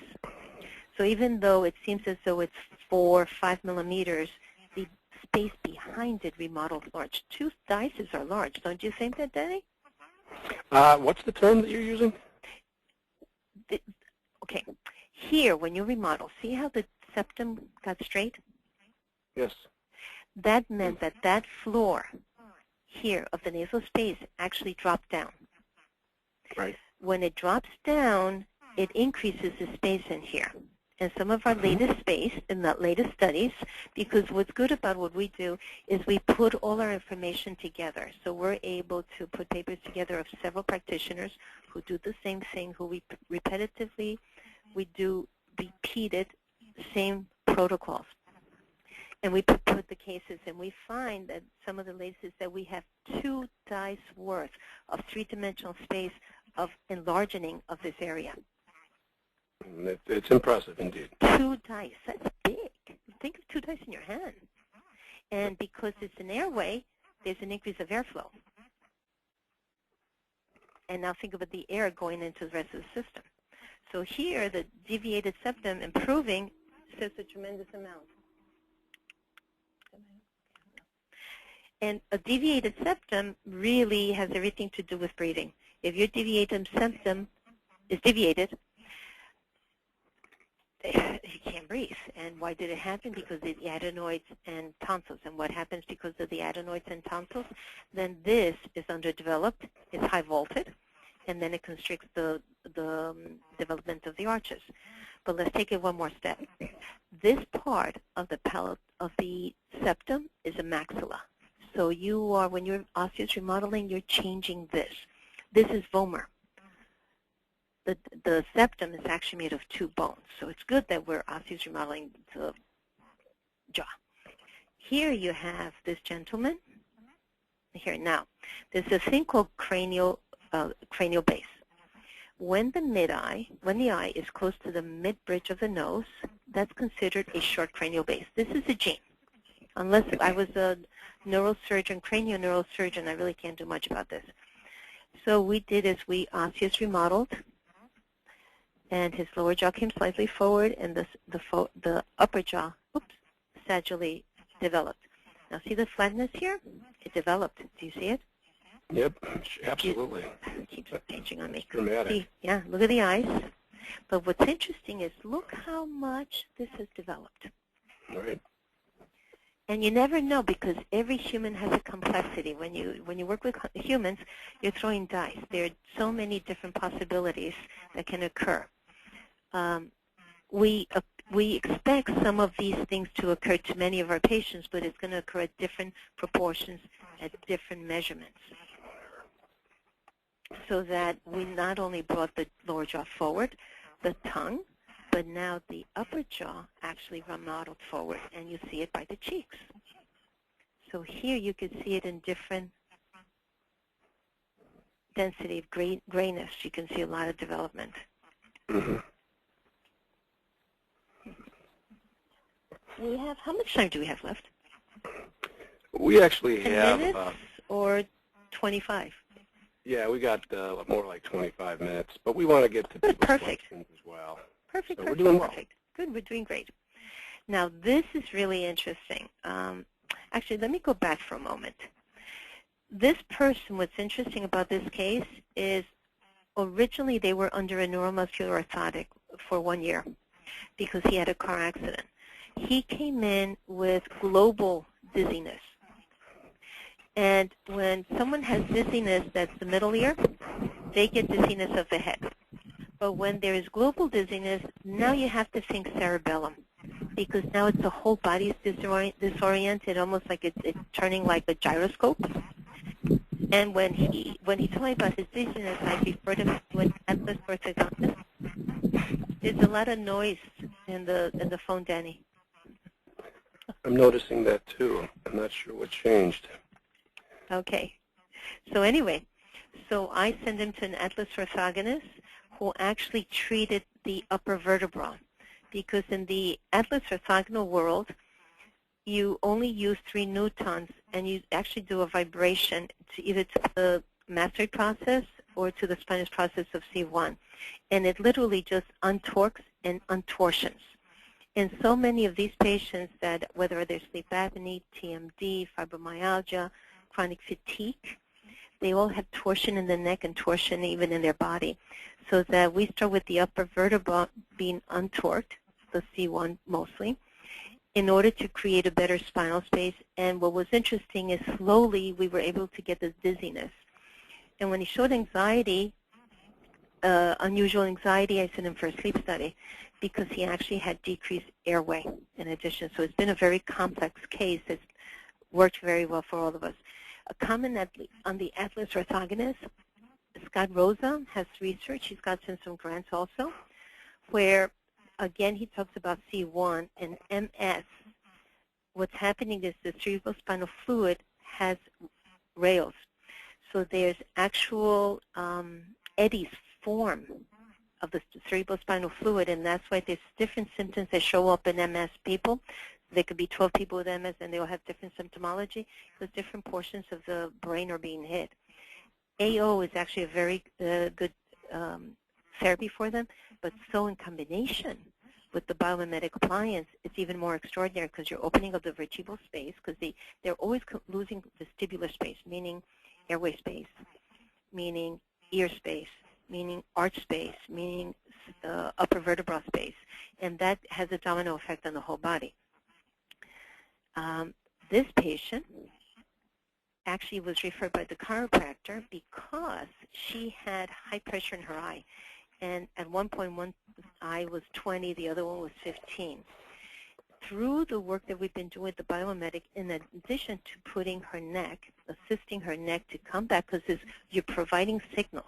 So even though it seems as though it's 4 or 5 millimeters, the space behind it remodeled large. 2 dices are large, don't you think that, Danny? What's the term that you're using? Okay, here when you remodel, see how the septum got straight? Yes. That meant that that floor here of the nasal space actually dropped down. Right. When it drops down, it increases the space in here. And some of our latest latest studies, because what's good about what we do is we put all our information together. So we're able to put papers together of several practitioners who do the same thing, who we repetitively, we do repeated same protocols. And we put the cases, and we find that some of the latest is that we have 2 dice worth of 3-dimensional space of enlarging of this area. It's impressive indeed. 2 dice, that's big. Think of 2 dice in your hand. And because it's an airway, there's an increase of airflow. And now think about the air going into the rest of the system. So here, the deviated septum improving says a tremendous amount. And a deviated septum really has everything to do with breathing. If your deviated septum is deviated, you can't breathe. And why did it happen? Because of the adenoids and tonsils. And what happens because of the adenoids and tonsils? Then this is underdeveloped, it's high vaulted, and then it constricts the development of the arches. But let's take it one more step. This part of the palate of the septum is a maxilla. So you are, when you're osseous remodeling, you're changing this. This is vomer. The septum is actually made of 2 bones. So it's good that we're osseous remodeling the jaw. Here you have this gentleman. Here now, there's a thing called cranial base. When the eye is close to the mid-bridge of the nose, that's considered a short cranial base. This is a gene. Unless I was a neurosurgeon, cranioneurosurgeon, I really can't do much about this. So we did is we osseous remodeled and his lower jaw came slightly forward, and the upper jaw, sagittally developed. Now see the flatness here? It developed. Do you see it? Yep, absolutely. It keeps changing on me. It's dramatic. See, yeah, look at the eyes. But what's interesting is look how much this has developed. Right. And you never know, because every human has a complexity. When you work with humans, you're throwing dice. There are so many different possibilities that can occur. We expect some of these things to occur to many of our patients, but it's going to occur at different proportions, at different measurements. So that we not only brought the lower jaw forward, the tongue, but now the upper jaw actually remodeled forward, and you see it by the cheeks. So here you can see it in different density of grayness. You can see a lot of development. Mm-hmm. We have, how much time do we have left? We actually 10 have minutes or 25? Yeah, we got more like 25 minutes, but we want to get to people's questions as well. Perfect, So perfect, we're doing well. perfect. Good, we're doing great. Now, this is really interesting. Actually, let me go back for a moment. This person, what's interesting about this case is originally they were under a neuromuscular orthotic for 1 year because he had a car accident. He came in with global dizziness. And when someone has dizziness, that's the middle ear, they get dizziness of the head. But when there is global dizziness, now you have to think cerebellum, because now it's the whole body is disoriented, almost like it's turning like a gyroscope. And when he told me about his dizziness, I referred him to an Atlas orthodontist. There's a lot of noise in the phone, Danny. I'm noticing that too. I'm not sure what changed. Okay. So anyway, so I send him to an Atlas orthogonist who actually treated the upper vertebra, because in the Atlas orthogonal world, you only use 3 newtons, and you actually do a vibration to either to the mastoid process or to the spinous process of C1. And it literally just untorques and untorsions. And so many of these patients that, whether they're sleep apnea, TMD, fibromyalgia, chronic fatigue, they all have torsion in the neck and torsion even in their body. So that we start with the upper vertebra being untorqued, the C1 mostly, in order to create a better spinal space. And what was interesting is slowly we were able to get this dizziness. And when he showed anxiety, unusual anxiety, I sent him for a sleep study because he actually had decreased airway in addition. So it's been a very complex case that's worked very well for all of us. A comment on the Atlas orthogonist, Scott Rosa has research. He's gotten some grants also, where, again, he talks about C1 and MS. What's happening is the cerebrospinal fluid has rails. So there's actual eddies form of the cerebrospinal fluid, and that's why there's different symptoms that show up in MS people. There could be 12 people with MS, and they all have different symptomology because different portions of the brain are being hit. AO is actually a very good therapy for them, but so in combination with the biomimetic appliance, it's even more extraordinary because you're opening up the vertebral space, because they're always losing vestibular space, meaning airway space, meaning ear space, meaning arch space, meaning upper vertebral space, and that has a domino effect on the whole body. This patient actually was referred by the chiropractor because she had high pressure in her eye. And at one point, one eye was 20, the other one was 15. Through the work that we've been doing with the biomimetic, in addition to putting her neck, assisting her neck to come back, because you're providing signals.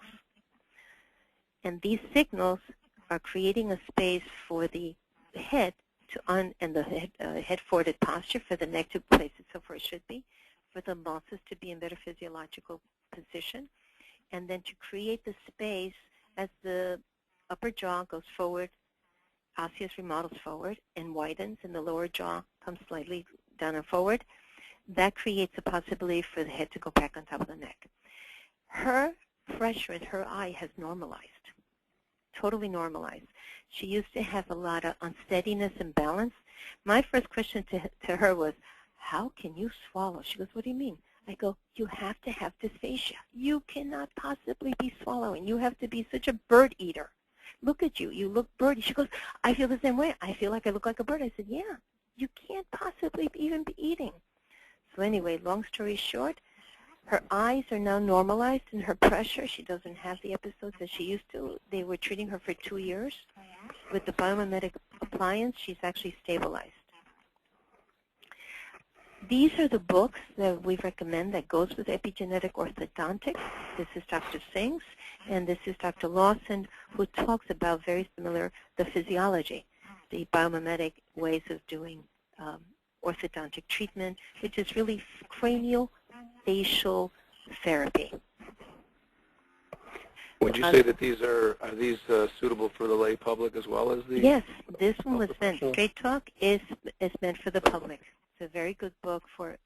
And these signals are creating a space for the head and the head-forwarded posture for the neck to place itself where it should be, for the muscles to be in better physiological position, and then to create the space as the upper jaw goes forward, osseous remodels forward and widens, and the lower jaw comes slightly down and forward. That creates a possibility for the head to go back on top of the neck. Her pressure in her eye has normalized. totally normalized. She used to have a lot of unsteadiness and balance. My first question to her was, how can you swallow? She goes, what do you mean? I go, you have to have dysphagia. You cannot possibly be swallowing. You have to be such a bird eater. Look at you. You look birdy. She goes, I feel the same way. I feel like I look like a bird. I said, yeah, you can't possibly even be eating. So anyway, long story short, her eyes are now normalized in her pressure. She doesn't have the episodes that she used to. They were treating her for 2 years. With the biomimetic appliance, she's actually stabilized. These are the books that we recommend that goes with epigenetic orthodontics. This is Dr. Singh's, and this is Dr. Lawson, who talks about very similar, the physiology, the biomimetic ways of doing orthodontic treatment, which is really craniofacial therapy. Would you say that these are these suitable for the lay public as well as the? Yes, this one was meant. Straight Talk is meant for the public. It's a very good book for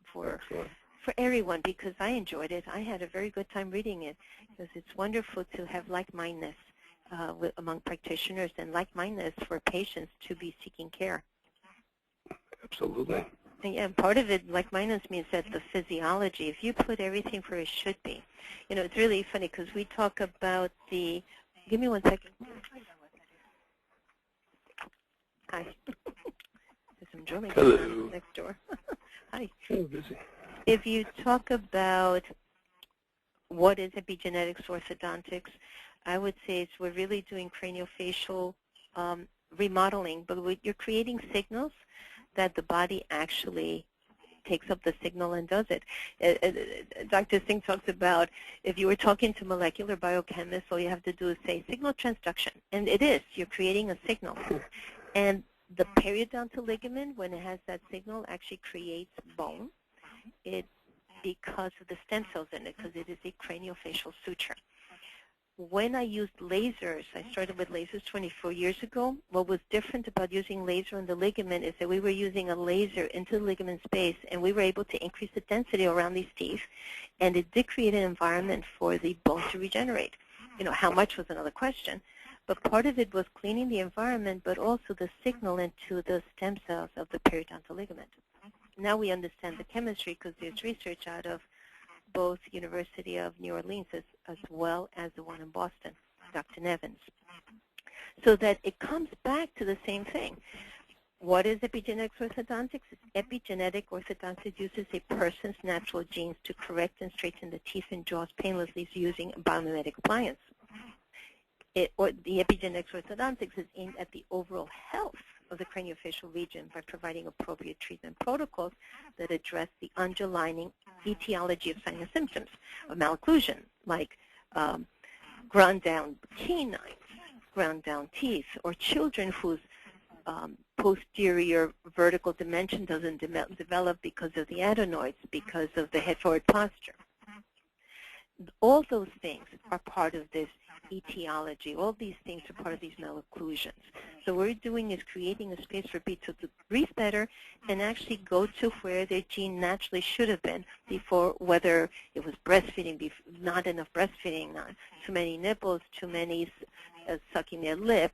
everyone because I enjoyed it. I had a very good time reading it because it's wonderful to have like-mindedness among practitioners and like-mindedness for patients to be seeking care. Absolutely. And part of it, like-mindedness, means that the physiology, if you put everything where it should be, you know, it's really funny because we talk about the, give me one second. Hi. There's some drumming next door. Hi. Oh, busy. If you talk about what is epigenetics orthodontics, I would say we're really doing craniofacial remodeling, but you're creating signals that the body actually takes up the signal and does it. Dr. Singh talks about if you were talking to molecular biochemists, all you have to do is say signal transduction, and it is. You're creating a signal. And the periodontal ligament, when it has that signal, actually creates bone. Because of the stem cells in it, because it is a craniofacial suture. When I used lasers, I started with lasers 24 years ago. What was different about using laser on the ligament is that we were using a laser into the ligament space, and we were able to increase the density around these teeth, and it did create an environment for the bone to regenerate. You know, how much was another question, but part of it was cleaning the environment, but also the signal into the stem cells of the periodontal ligament. Now we understand the chemistry because there's research out of both University of New Orleans as well as the one in Boston, Dr. Nevins. So that it comes back to the same thing. What is epigenetic orthodontics? Epigenetic orthodontics uses a person's natural genes to correct and straighten the teeth and jaws painlessly using a biomimetic appliance. The epigenetic orthodontics is aimed at the overall health of the craniofacial region by providing appropriate treatment protocols that address the underlying etiology of signs and symptoms of malocclusion, like ground down canines, ground down teeth, or children whose posterior vertical dimension doesn't develop because of the adenoids, because of the head-forward posture. All those things are part of this etiology. All these things are part of these malocclusions. So what we're doing is creating a space for people to breathe better and actually go to where their gene naturally should have been before, whether it was breastfeeding, not enough breastfeeding, not too many nipples, too many sucking their lip,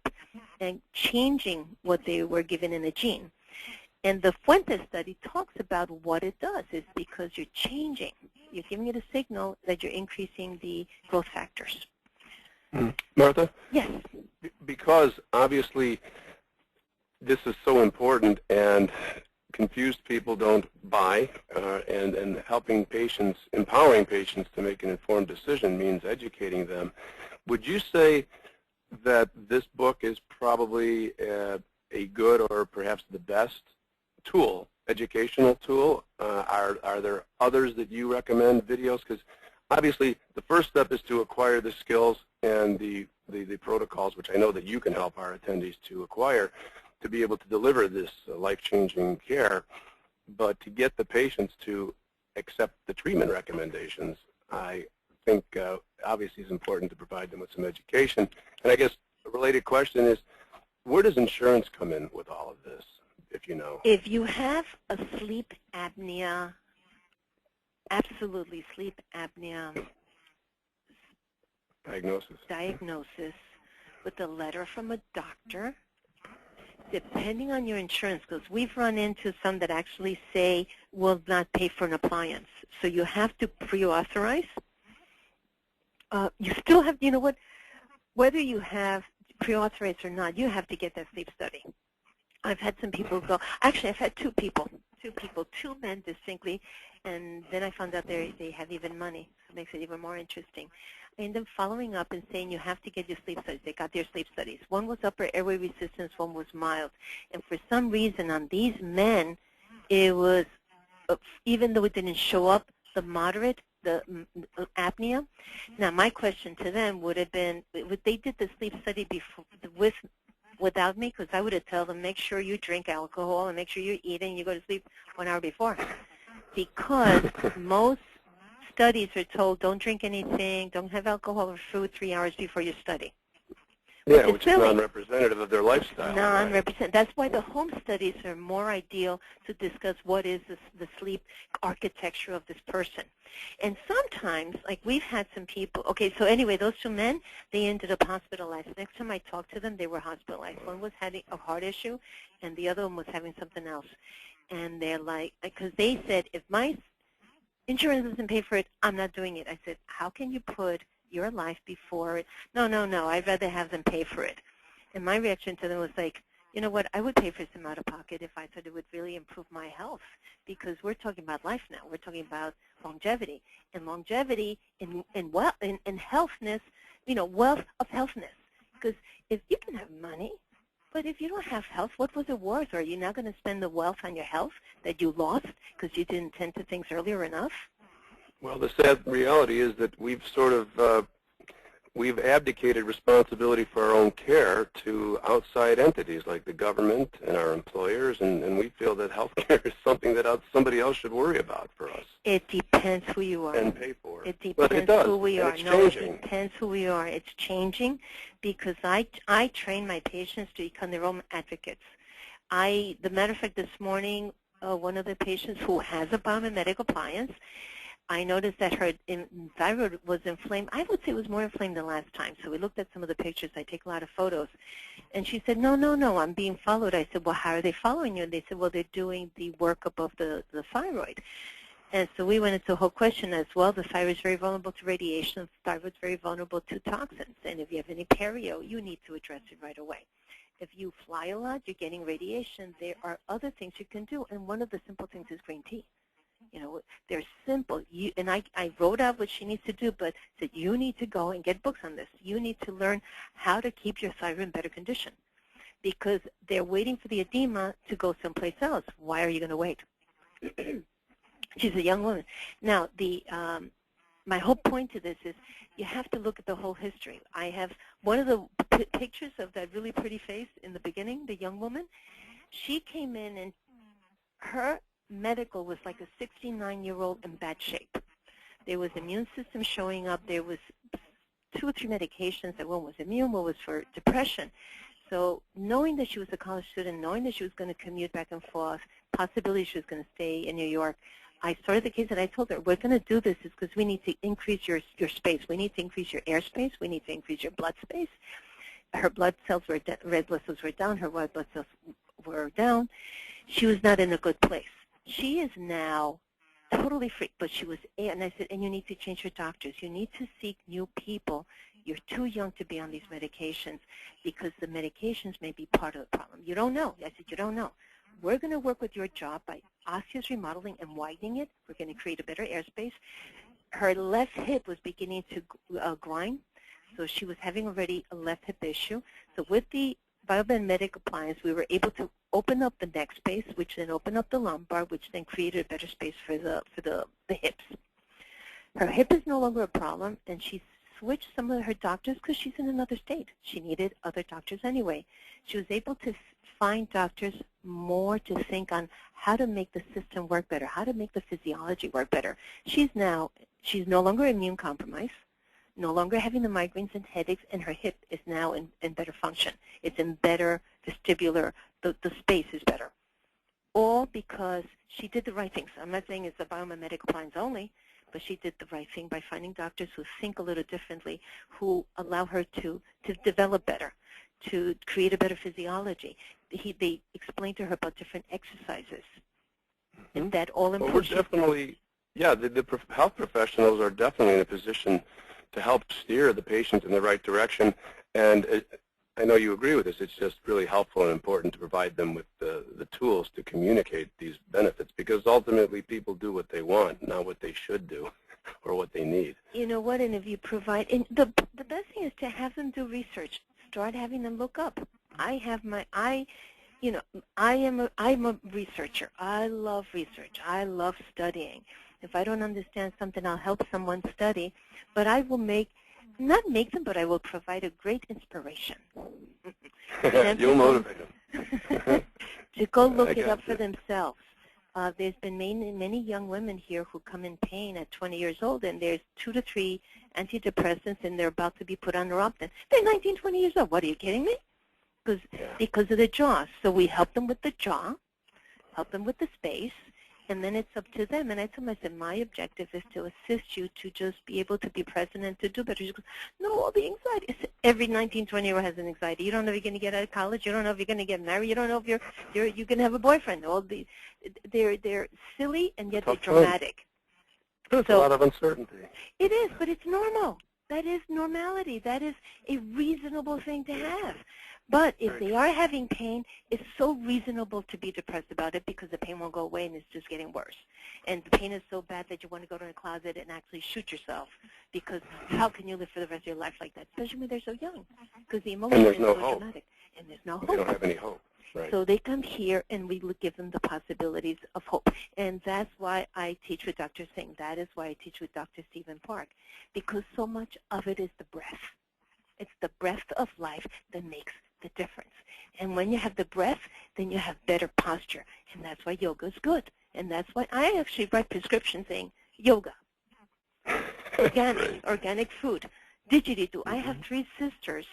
and changing what they were given in a gene. And the Fuentes study talks about what it does. It's because you're changing. You're giving it a signal that you're increasing the growth factors. Martha? Yes. Because obviously this is so important and confused people don't buy, and helping patients, empowering patients to make an informed decision means educating them. Would you say that this book is probably a good or perhaps the best tool, educational tool? Are there others that you recommend, videos? Because obviously the first step is to acquire the skills and the protocols, which I know that you can help our attendees to acquire, to be able to deliver this life-changing care. But to get the patients to accept the treatment recommendations, I think obviously it's important to provide them with some education. And I guess a related question is, where does insurance come in with all of this, if you know? If you have a sleep apnea, absolutely sleep apnea diagnosis, with a letter from a doctor, depending on your insurance, because we've run into some that actually say will not pay for an appliance. So you have to pre-authorize. You still have, you know what, whether you have pre-authorized or not, you have to get that sleep study. I've had some people go, actually I've had two men distinctly, and then I found out they have even money, so it makes it even more interesting. I ended up following up and saying you have to get your sleep studies. They got their sleep studies. One was upper airway resistance, one was mild. And for some reason on these men, it was, even though it didn't show up, the moderate, the apnea. Now my question to them would have been, they did the sleep study before, without me, because I would have told them, make sure you drink alcohol and make sure you eat and you go to sleep 1 hour before. Because most studies are told don't drink anything, don't have alcohol or food 3 hours before you study. Yeah, which is non-representative of their lifestyle. Non-representative. Right? That's why the home studies are more ideal to discuss what is the sleep architecture of this person. And sometimes, like we've had some people, okay, so anyway, those two men, they ended up hospitalized. Next time I talked to them, they were hospitalized. One was having a heart issue, and the other one was having something else. And they're like, because they said, if my insurance doesn't pay for it, I'm not doing it. I said, how can you put your life before it? No, I'd rather have them pay for it. And my reaction to them was like, you know what, I would pay for some out-of-pocket if I thought it would really improve my health, because we're talking about life now. We're talking about longevity. And longevity in healthness, you know, wealth of healthness. Because if you can have money, but if you don't have health, what was it worth? Are you now going to spend the wealth on your health that you lost because you didn't tend to things earlier enough? Well, the sad reality is that we've sort of we've abdicated responsibility for our own care to outside entities like the government and our employers, and we feel that health care is something that somebody else should worry about for us. It depends who you are. And pay for. It depends who we are. It's no, changing. It depends who we are. It's changing because I train my patients to become their own advocates. The matter of fact, this morning, one of the patients who has a biomedical appliance, I noticed that her thyroid was inflamed. I would say it was more inflamed than last time. So we looked at some of the pictures. I take a lot of photos. And she said, no, I'm being followed. I said, well, how are they following you? And they said, well, they're doing the work above the thyroid. And so we went into a whole question as well. The thyroid is very vulnerable to radiation. The thyroid is very vulnerable to toxins. And if you have any perio, you need to address it right away. If you fly a lot, you're getting radiation. There are other things you can do. And one of the simple things is green tea. You know, they're simple. And I wrote out what she needs to do, but said you need to go and get books on this. You need to learn how to keep your thyroid in better condition, because they're waiting for the edema to go someplace else. Why are you going to wait? She's a young woman. Now, my whole point to this is you have to look at the whole history. I have one of the pictures of that really pretty face in the beginning, the young woman. She came in and her medical was like a 69-year-old in bad shape. There was immune system showing up. There was 2 or 3 medications. That one was immune, one was for depression. So knowing that she was a college student, knowing that she was going to commute back and forth, possibly she was going to stay in New York, I started the case and I told her, we're going to do this is because we need to increase your space. We need to increase your air space. We need to increase your blood space. Her blood cells were red blood cells were down. Her white blood cells were down. She was not in a good place. She is now totally free, but she was, and I said, and you need to change your doctors. You need to seek new people. You're too young to be on these medications because the medications may be part of the problem. You don't know. I said, you don't know. We're going to work with your job by osseous remodeling and widening it. We're going to create a better airspace. Her left hip was beginning to grind, so she was having already a left hip issue. So with the biomedical appliance, we were able to open up the neck space, which then opened up the lumbar, which then created a better space for the hips. Her hip is no longer a problem, and she switched some of her doctors because she's in another state. She needed other doctors anyway. She was able to find doctors more to think on how to make the system work better, how to make the physiology work better. She's no longer immune compromised, no longer having the migraines and headaches, and her hip is now in better function. It's in better vestibular, the space is better. All because she did the right things. I'm not saying it's a biomedical appliance only, but she did the right thing by finding doctors who think a little differently, who allow her to develop better, to create a better physiology. They explained to her about different exercises. And that all well, we're definitely, yeah, the health professionals are definitely in a position to help steer the patient in the right direction. And I know you agree with this. It's just really helpful and important to provide them with the tools to communicate these benefits, because ultimately people do what they want, not what they should do or what they need. You know what? And if you provide, and the best thing is to have them do research. Start having them look up. I'm a researcher. I love research. I love studying. If I don't understand something, I'll help someone study, but I will not make them, but I will provide a great inspiration. You'll motivate them. To go look it up for themselves. There's been many young women here who come in pain at 20 years old, and there's 2 to 3 antidepressants, and they're about to be put on Neuromuscular. They're 19, 20 years old. What, are you kidding me? Because of the jaw. So we help them with the jaw, help them with the space, and then it's up to them. And I told them, I said, my objective is to assist you to just be able to be present and to do better. She goes, no, all the anxiety. I said, every 19, 20-year-old has an anxiety. You don't know if you're going to get out of college. You don't know if you're going to get married. You don't know if you're going to have a boyfriend. They're silly, and yet they're dramatic. There's a lot of uncertainty. It is, but it's normal. That is normality. That is a reasonable thing to have. But if they are having pain, it's so reasonable to be depressed about it, because the pain won't go away and it's just getting worse. And the pain is so bad that you want to go to a closet and actually shoot yourself, because how can you live for the rest of your life like that, especially when they're so young? Because the emotion is so dramatic. And there's no hope. They don't have any hope. Right. So they come here, and we give them the possibilities of hope. And that's why I teach with Dr. Singh. That is why I teach with Dr. Stephen Park, because so much of it is the breath. It's the breath of life that makes the difference. And when you have the breath, then you have better posture. And that's why yoga is good. And that's why I actually write prescriptions saying yoga, organic food, didgeridoo. I have 3 sisters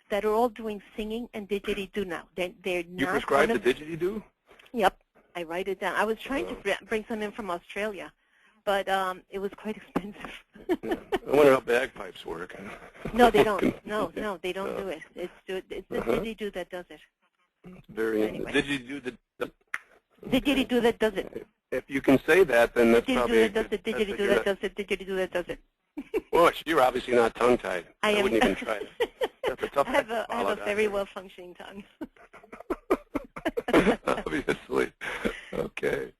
that are all doing singing and didgeridoo now. They're not. You prescribe the didgeridoo? Yep, I write it down. I was trying to bring some in from Australia, but it was quite expensive. Yeah. I wonder how bagpipes work. No, they don't. No, they don't do it. It's the didgeridoo that does it. Very anyway. Didgeridoo Didgeridoo that does it. If you can say that, then that's probably that does it. Didgeridoo that does it. Didgeridoo that does it. Well, you're obviously not tongue-tied. I wouldn't even try it. That's a tough I have a very well-functioning tongue. Obviously. Okay.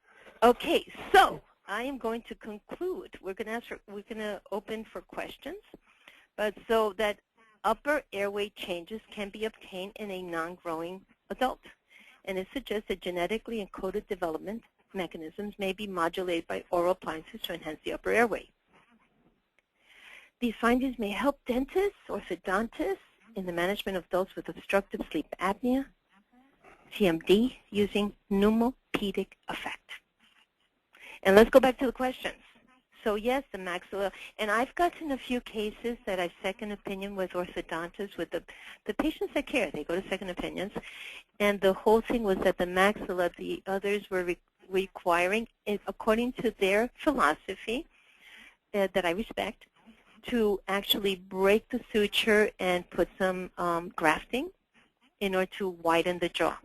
Okay, so I am going to conclude. We're going to open for questions, but so that upper airway changes can be obtained in a non-growing adult, and it suggests that genetically encoded development mechanisms may be modulated by oral appliances to enhance the upper airway. These findings may help dentists, orthodontists, in the management of those with obstructive sleep apnea, TMD, using pneumopedic effect. And let's go back to the questions. So yes, the maxilla, and I've gotten a few cases that I've second opinion with orthodontists, with the patients that care. They go to second opinions, and the whole thing was that the maxilla, the others were requiring, according to their philosophy, that I respect, to actually break the suture and put some grafting in order to widen the jaw.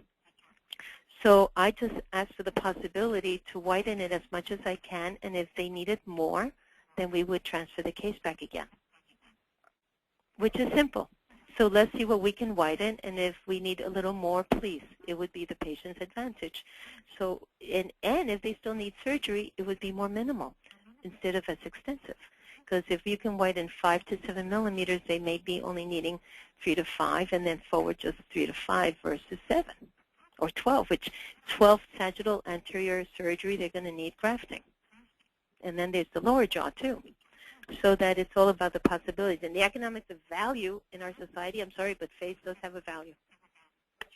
So I just asked for the possibility to widen it as much as I can, and if they needed more, then we would transfer the case back again, which is simple. So let's see what we can widen, and if we need a little more, please. It would be the patient's advantage. So, and if they still need surgery, it would be more minimal instead of as extensive. Because if you can widen 5 to 7 millimeters, they may be only needing 3 to 5, and then forward just 3 to 5 versus 7 or 12, which 12 sagittal anterior surgery, they're going to need grafting. And then there's the lower jaw, too. So that it's all about the possibilities. And the economics of value in our society, I'm sorry, but face does have a value.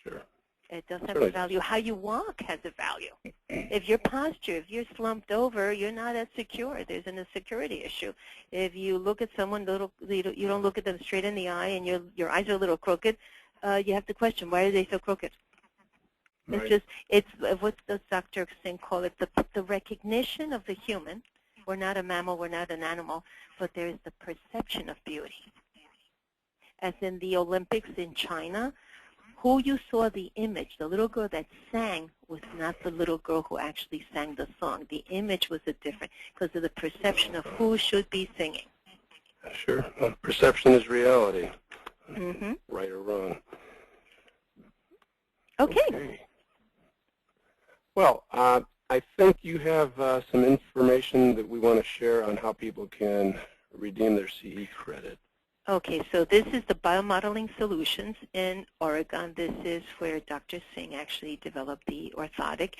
Sure. It does have a value. How you walk has a value. If your posture, if you're slumped over, you're not as secure. There's an insecurity issue. If you look at someone, you don't look at them straight in the eye, and your eyes are a little crooked, you have to question, why are they so crooked? Right. It's what does Dr. Singh call it? The recognition of the human, We're not a mammal, we're not an animal, but there is the perception of beauty. As in the Olympics in China, who you saw the image, the little girl that sang was not the little girl who actually sang the song. The image was a different because of the perception of who should be singing. Sure. Perception is reality. Mm-hmm. Right or wrong. Okay. Well, I think you have some information that we want to share on how people can redeem their CE credit. Okay, so this is the biomodeling solutions in Oregon. This is where Dr. Singh actually developed the orthotic.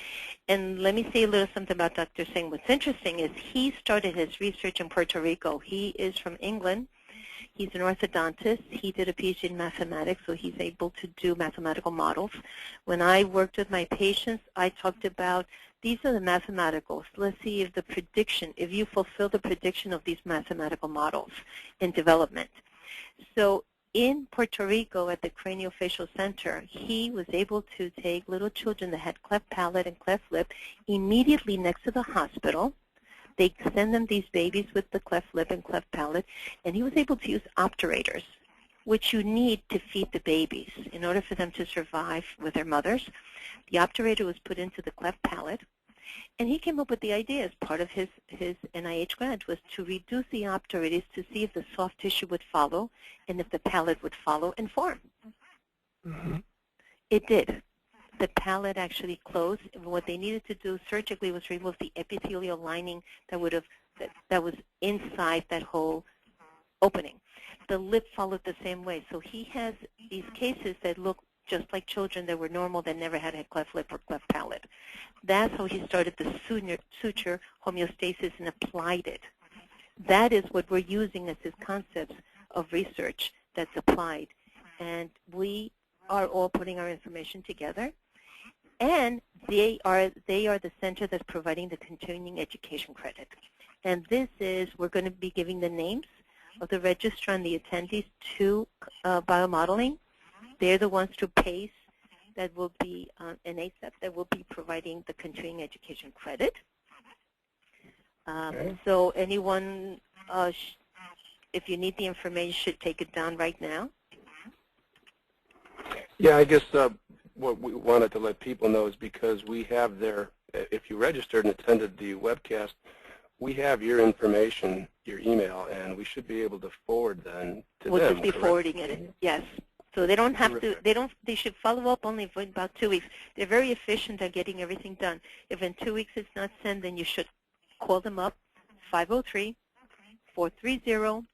And let me say a little something about Dr. Singh. What's interesting is he started his research in Puerto Rico. He is from England. He's an orthodontist. He did a PhD in mathematics, so he's able to do mathematical models. When I worked with my patients, I talked about these are the mathematicals. Let's see if the prediction, if you fulfill the prediction of these mathematical models in development. So in Puerto Rico at the Craniofacial Center, he was able to take little children that had cleft palate and cleft lip immediately next to the hospital. They send them these babies with the cleft lip and cleft palate, and he was able to use obturators, which you need to feed the babies in order for them to survive with their mothers. The obturator was put into the cleft palate, and he came up with the idea as part of his NIH grant was to reduce the obturators to see if the soft tissue would follow and if the palate would follow and form. Mm-hmm. It did. The palate actually closed. What they needed to do surgically was remove the epithelial lining that was inside that whole opening. The lip followed the same way. So he has these cases that look just like children that were normal that never had a cleft lip or cleft palate. That's how he started the suture homeostasis and applied it. That is what we're using as his concepts of research that's applied. And we are all putting our information together. And they are the center that's providing the continuing education credit. And this is, we're going to be giving the names of the registrar and the attendees to biomodeling. They're the ones through PACE that will be, and ASAP, that will be providing the continuing education credit. Okay. So anyone, if you need the information, should take it down right now. Yeah, I guess what we wanted to let people know is because we have their, if you registered and attended the webcast, we have your information, your email, and we should be able to forward then to We'll them. just be forwarding it, yes. So they don't have to, they should follow up only for about 2 weeks. They're very efficient at getting everything done. If in 2 weeks it's not sent, then you should call them up, 503-430-7536,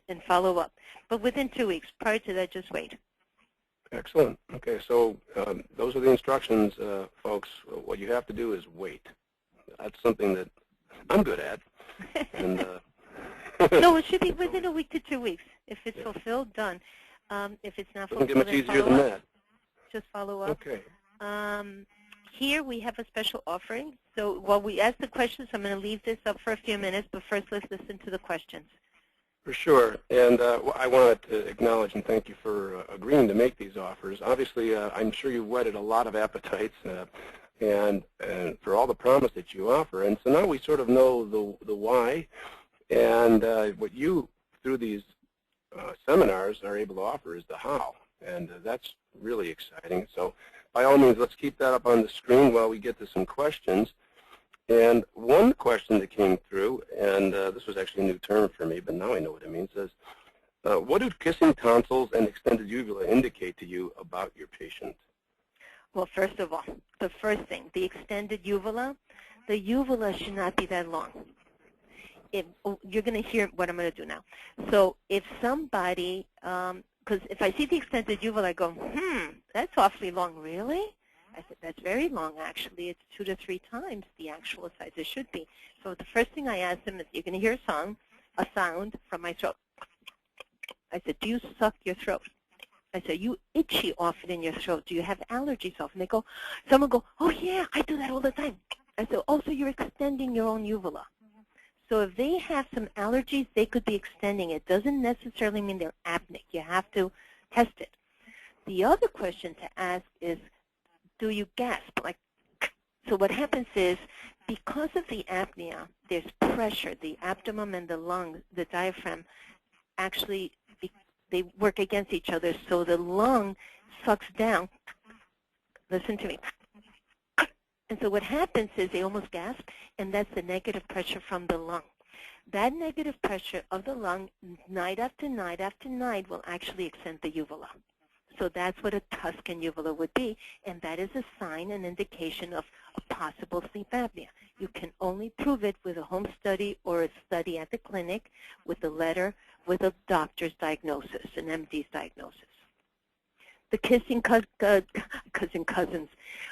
and follow up. But within 2 weeks. Prior to that, just wait. Excellent. Okay, so those are the instructions, folks. What you have to do is wait. That's something that I'm good at. And No, it should be within a week to 2 weeks. If it's fulfilled, done. If it's not doesn't fulfilled, get much easier than that. Just follow up. Okay. Here we have a special offering. So while we ask the questions, I'm going to leave this up for a few minutes, but first let's listen to the questions. For sure. And I wanted to acknowledge and thank you for agreeing to make these offers. Obviously, I'm sure you whetted a lot of appetites and for all the promise that you offer. And so now we sort of know the why and what you, through these seminars, are able to offer is the how. And that's really exciting. So by all means, let's keep that up on the screen while we get to some questions. And one question that came through, and this was actually a new term for me, but now I know what it means, says, what do kissing tonsils and extended uvula indicate to you about your patient? Well, first of all, the first thing, the extended uvula, the uvula should not be that long. You're going to hear what I'm going to do now. So if somebody, because if I see the extended uvula, I go, that's awfully long. Really? I said, that's very long, actually. It's 2 to 3 times the actual size it should be. So the first thing I asked them is, you're going to hear a sound from my throat. I said, do you suck your throat? I said, you itchy often in your throat. Do you have allergies often? They go, someone go, oh, yeah, I do that all the time. I said, oh, so you're extending your own uvula. So if they have some allergies, they could be extending it. Doesn't necessarily mean they're apneic. You have to test it. The other question to ask is, do you gasp? Like, So what happens is, because of the apnea, there's pressure. The abdomen and the lung, the diaphragm, actually, they work against each other. So the lung sucks down. Listen to me. And so what happens is they almost gasp, and that's the negative pressure from the lung. That negative pressure of the lung, night after night after night, will actually extend the uvula. So that's what a Tuscan uvula would be, and that is a sign, an indication of a possible sleep apnea. You can only prove it with a home study or a study at the clinic with a letter with a doctor's diagnosis, an MD's diagnosis. The kissing cousins,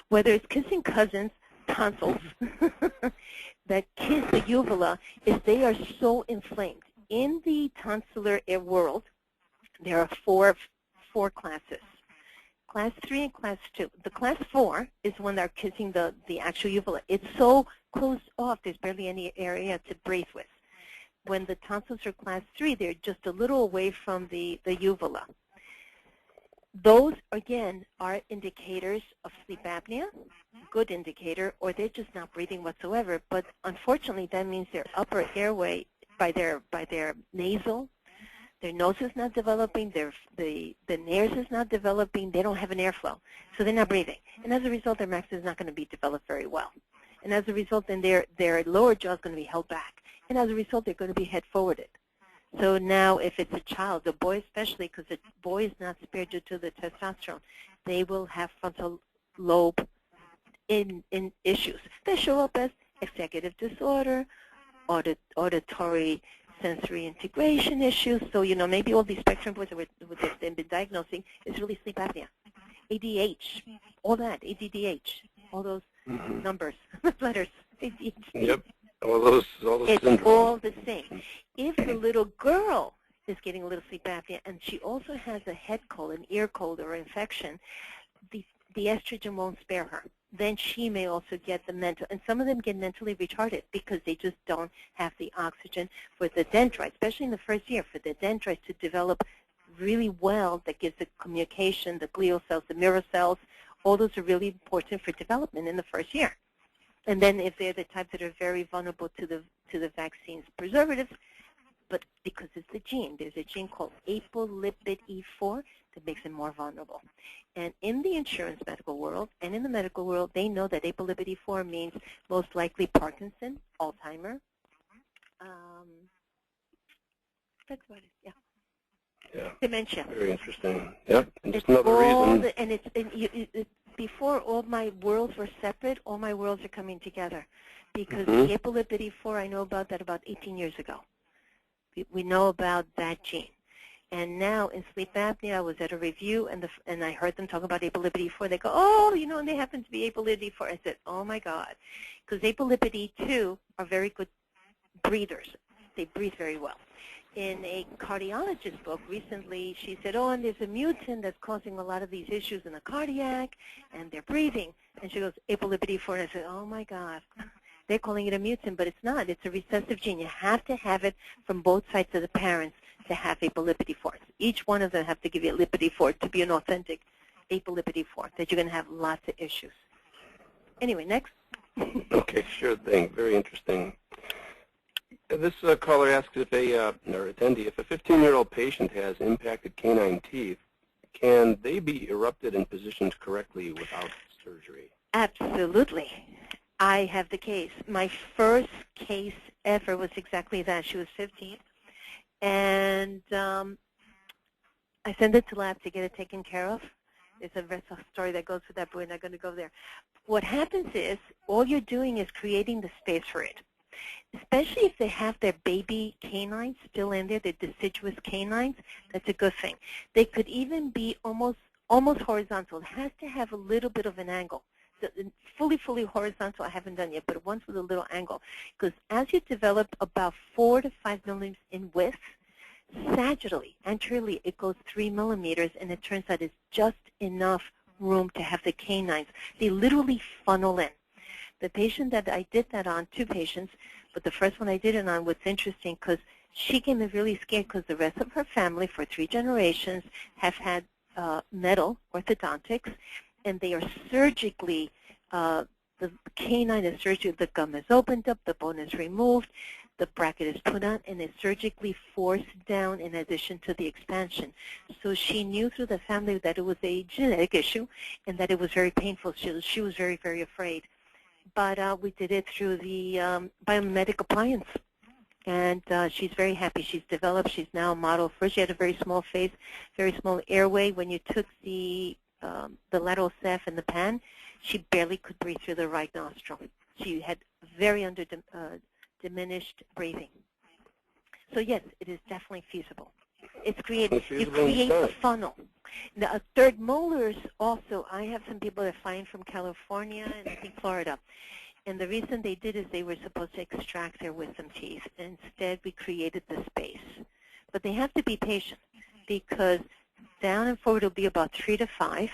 whether it's kissing cousins, tonsils, that kiss the uvula, is they are so inflamed. In the tonsillar world, there are four classes. Class 3 and Class 2. The Class 4 is when they're kissing the actual uvula. It's so closed off, there's barely any area to breathe with. When the tonsils are Class 3, they're just a little away from the uvula. Those, again, are indicators of sleep apnea, good indicator, or they're just not breathing whatsoever. But unfortunately, that means their upper airway, by their nasal, their nose is not developing, the nares is not developing, they don't have an airflow, so they're not breathing. And as a result, their max is not going to be developed very well. And as a result, then their lower jaw is going to be held back. And as a result, they're going to be head forwarded. So now if it's a child, a boy especially, because the boy is not spared due to the testosterone, they will have frontal lobe in issues that show up as executive disorder, auditory sensory integration issues. So, maybe all these spectrum boys that they've been diagnosing is really sleep apnea. ADH, all that, ADDH, all those numbers, letters, ADHD. Yep. All those it's syndromes. all the same. If the little girl is getting a little sleep apnea and she also has a head cold, an ear cold, or infection, the estrogen won't spare her. Then she may also get the mental, and some of them get mentally retarded because they just don't have the oxygen for the dendrites, especially in the first year, for the dendrites to develop really well. That gives the communication, the glial cells, the mirror cells. All those are really important for development in the first year. And then if they're the types that are very vulnerable to the vaccines, preservatives, but because it's the gene, there's a gene called apolipid E4 that makes them more vulnerable. And in the insurance medical world and in the medical world, they know that apolipid E4 means most likely Parkinson, Alzheimer. That's what it is, Yeah. Dementia. Very interesting. Yep. And just It's another reason. Before all my worlds were separate, all my worlds are coming together. Because the apolipid E4, I know about that about 18 years ago. We know about that gene. And now in sleep apnea, I was at a review, and I heard them talk about apolipid E4. They go, oh, and they happen to be apolipid E4. I said, oh, my God. Because apolipid E2 are very good breathers. They breathe very well. In a cardiologist book recently, she said, oh, and there's a mutant that's causing a lot of these issues in the cardiac, and they're breathing. And she goes, apolipid E4. And I said, oh, my God. They're calling it a mutant, but it's not. It's a recessive gene. You have to have it from both sides of the parents to have apolipid E4. Each one of them have to give you a lipid E4 to be an authentic apolipid E4, that you're going to have lots of issues. Anyway, next. Okay, sure thing. Very interesting. This caller asks if or attendee, if a 15-year-old patient has impacted canine teeth, can they be erupted and positioned correctly without surgery? Absolutely. I have the case. My first case ever was exactly that. She was 15, and I sent it to lab to get it taken care of. There's a story that goes with that, but we're not going to go there. What happens is all you're doing is creating the space for it, especially if they have their baby canines still in there, their deciduous canines. That's a good thing. They could even be almost horizontal. It has to have a little bit of an angle. Fully horizontal I haven't done yet, but once with a little angle. Because as you develop about 4 to 5 millimeters in width, sagittally, anteriorly, it goes 3 millimeters, and it turns out it's just enough room to have the canines. They literally funnel in. The patient that I did that on, 2 patients, but the first one I did it on was interesting because she came in really scared because the rest of her family for 3 generations have had metal orthodontics, and they are surgically the canine is surgery, the gum is opened up, the bone is removed, the bracket is put on, and it's surgically forced down in addition to the expansion. So she knew through the family that it was a genetic issue and that it was very painful. She was very, very afraid. But we did it through the biomedical appliance. And she's very happy. She's developed. She's now a model. First, she had a very small face, very small airway. When you took the lateral ceph and the pan, she barely could breathe through the right nostril. She had very diminished breathing. So yes, it is definitely feasible. It's created. You create a funnel. Now, third molars also. I have some people that are flying from California and I think Florida. And the reason they did is they were supposed to extract their wisdom teeth. Instead, we created the space. But they have to be patient because down and forward will be about 3 to 5.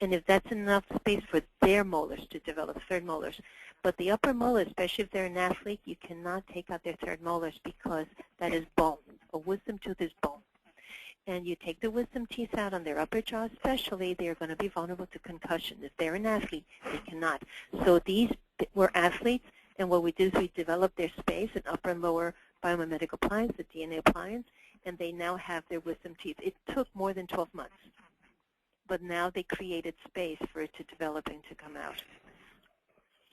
And if that's enough space for their molars to develop, third molars. But the upper molars, especially if they're an athlete, you cannot take out their third molars because that is bone. A wisdom tooth is bone. And you take the wisdom teeth out on their upper jaw especially, they're going to be vulnerable to concussion. If they're an athlete, they cannot. So these were athletes, and what we did is we developed their space, an upper and lower biomedical appliance, the DNA appliance, and they now have their wisdom teeth. It took more than 12 months, but now they created space for it to develop and to come out.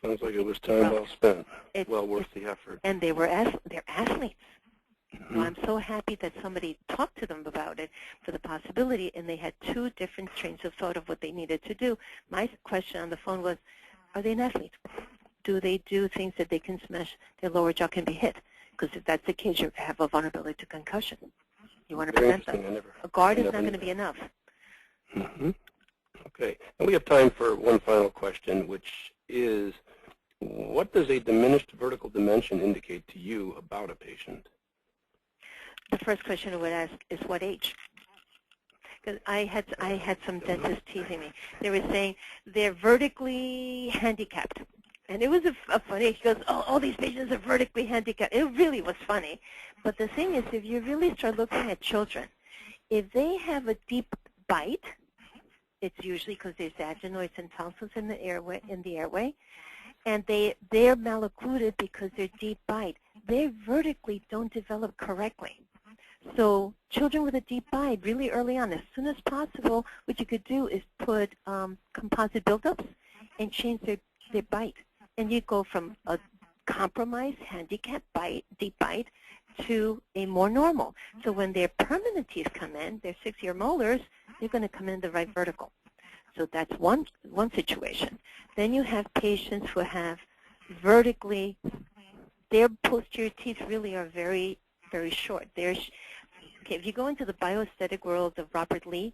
Sounds like it was time well spent, well worth the effort. And they're athletes. So I'm so happy that somebody talked to them about it for the possibility, and they had 2 different trains of thought of what they needed to do. My question on the phone was, are they an athlete? Do they do things that they can smash, their lower jaw can be hit? Because if that's the case, you have a vulnerability to concussion. You want to prevent that. A guard is not going to be enough. Okay. And we have time for one final question, which is, what does a diminished vertical dimension indicate to you about a patient? The first question I would ask is what age? Because I had some dentists teasing me. They were saying they're vertically handicapped. And it was a funny, he goes, oh, all these patients are vertically handicapped. It really was funny. But the thing is, if you really start looking at children, if they have a deep bite, it's usually because there's adenoids and tonsils in the airway, and they're maloccluded because they're deep bite. They vertically don't develop correctly. So children with a deep bite, really early on, as soon as possible, what you could do is put composite buildups and change their bite. And you go from a compromised, handicapped bite, deep bite, to a more normal. So when their permanent teeth come in, their 6-year molars, they're going to come in the right vertical. So that's one situation. Then you have patients who have vertically, their posterior teeth really are very, very short. Okay, if you go into the bioaesthetic world of Robert Lee,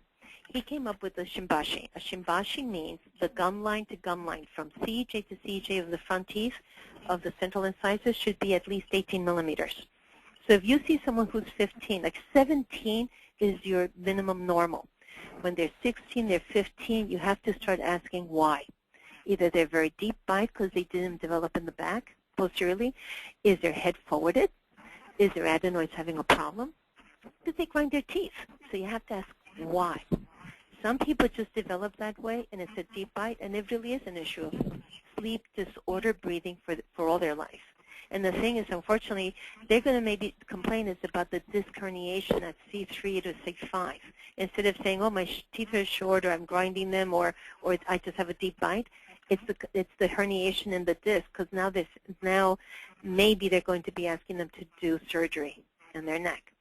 he came up with a shimbashi. A shimbashi means the gum line to gum line from CJ to CJ of the front teeth of the central incisors should be at least 18 millimeters. So if you see someone who's 15, like 17 is your minimum normal. When they're 16, they're 15, you have to start asking why. Either they're very deep bite because they didn't develop in the back posteriorly. Is their head forwarded? Is their adenoids having a problem? Because they grind their teeth. So you have to ask why. Some people just develop that way, and it's a deep bite, and it really is an issue of sleep disorder breathing for all their life. And the thing is, unfortunately, they're going to maybe complain is about the disc herniation at C3 to C5. Instead of saying, oh, my teeth are short, or I'm grinding them, or I just have a deep bite, it's the herniation in the disc, because now maybe they're going to be asking them to do surgery in their neck.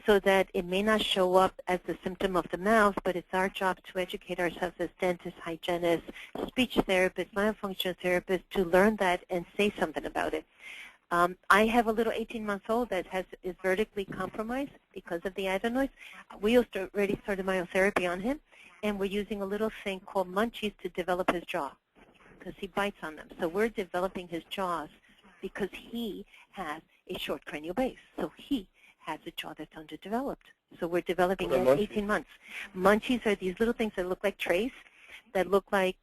So that it may not show up as a symptom of the mouth, but it's our job to educate ourselves as dentists, hygienists, speech therapists, myofunctional therapists to learn that and say something about it. I have a little 18-month-old that is vertically compromised because of the adenoids. We already started myotherapy on him, and we're using a little thing called munchies to develop his jaw because he bites on them. So we're developing his jaws because he has a short cranial base. So he has a jaw that's underdeveloped. So we're developing it in 18 months. Munchies are these little things that look like trays, that look like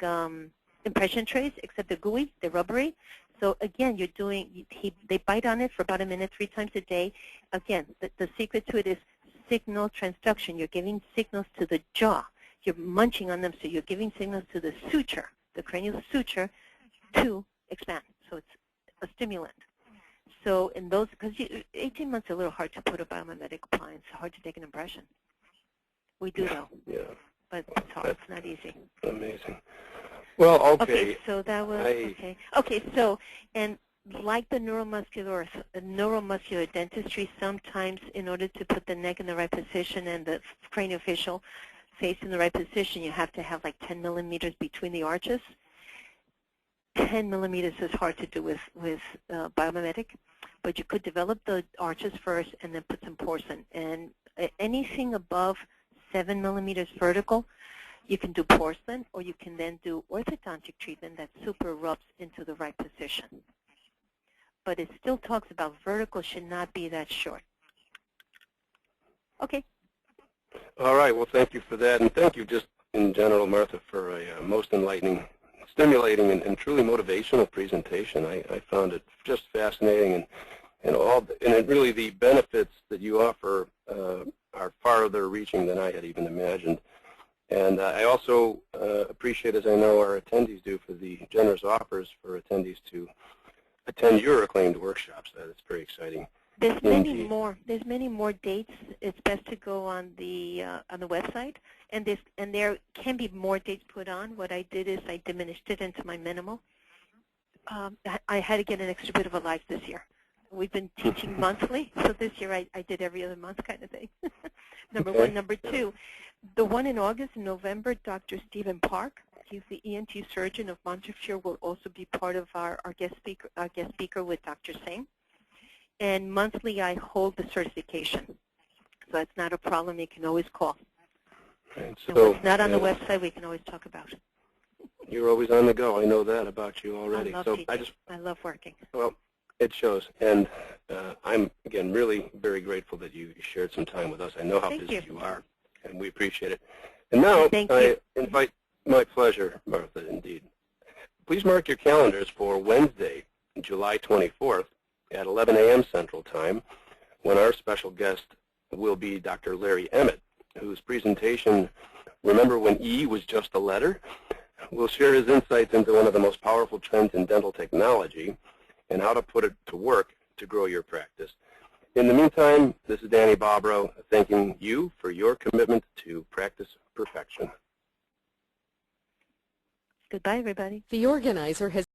impression trays, except they're gooey, they're rubbery. So again, they bite on it for about a minute, 3 times a day. Again, the secret to it is signal transduction. You're giving signals to the jaw. You're munching on them, so you're giving signals to the suture, the cranial suture, to expand. So it's a stimulant. So in those, because 18 months is a little hard to put a biomimetic appliance, hard to take an impression. We do though. Yeah. But it's hard. It's not easy. Amazing. Well, Okay, so that was, okay. Okay, so, and like the neuromuscular dentistry, sometimes in order to put the neck in the right position and the craniofacial face in the right position, you have to have like 10 millimeters between the arches. 10 millimeters is hard to do with biomimetic, but you could develop the arches first and then put some porcelain. And anything above 7 millimeters vertical, you can do porcelain, or you can then do orthodontic treatment that super rubs into the right position. But it still talks about vertical should not be that short. Okay. All right. Well, thank you for that, and thank you just in general, Martha, for a most enlightening, stimulating, and truly motivational presentation. I found it just fascinating, and really the benefits that you offer are farther reaching than I had even imagined. And I also appreciate, as I know our attendees do, for the generous offers for attendees to attend your acclaimed workshops. That's very exciting. There's many more. There's many more dates. It's best to go on the website, and there can be more dates put on. What I did is I diminished it into my minimal. I had to get an extra bit of a life this year. We've been teaching monthly, so this year I did every other month kind of thing. Number one. Number two, the one in August and November, Dr. Stephen Park, he's the ENT surgeon of Montefiore, will also be part of our guest speaker with Dr. Singh. And monthly I hold the certification. So that's not a problem. You can always call. Right, so what's not on the website, we can always talk about. You're always on the go. I know that about you already. I love teaching. I love working. Well, it shows. And I'm, again, really very grateful that you shared some time with us. I know how busy you are, and we appreciate it. And now I invite, my pleasure, Martha, indeed. Please mark your calendars for Wednesday, July 24th at 11 a.m. Central Time, when our special guest will be Dr. Larry Emmett, whose presentation, Remember When E Was Just a Letter, will share his insights into one of the most powerful trends in dental technology and how to put it to work to grow your practice. In the meantime, this is Danny Bobrow thanking you for your commitment to practice perfection. Goodbye, everybody. The organizer has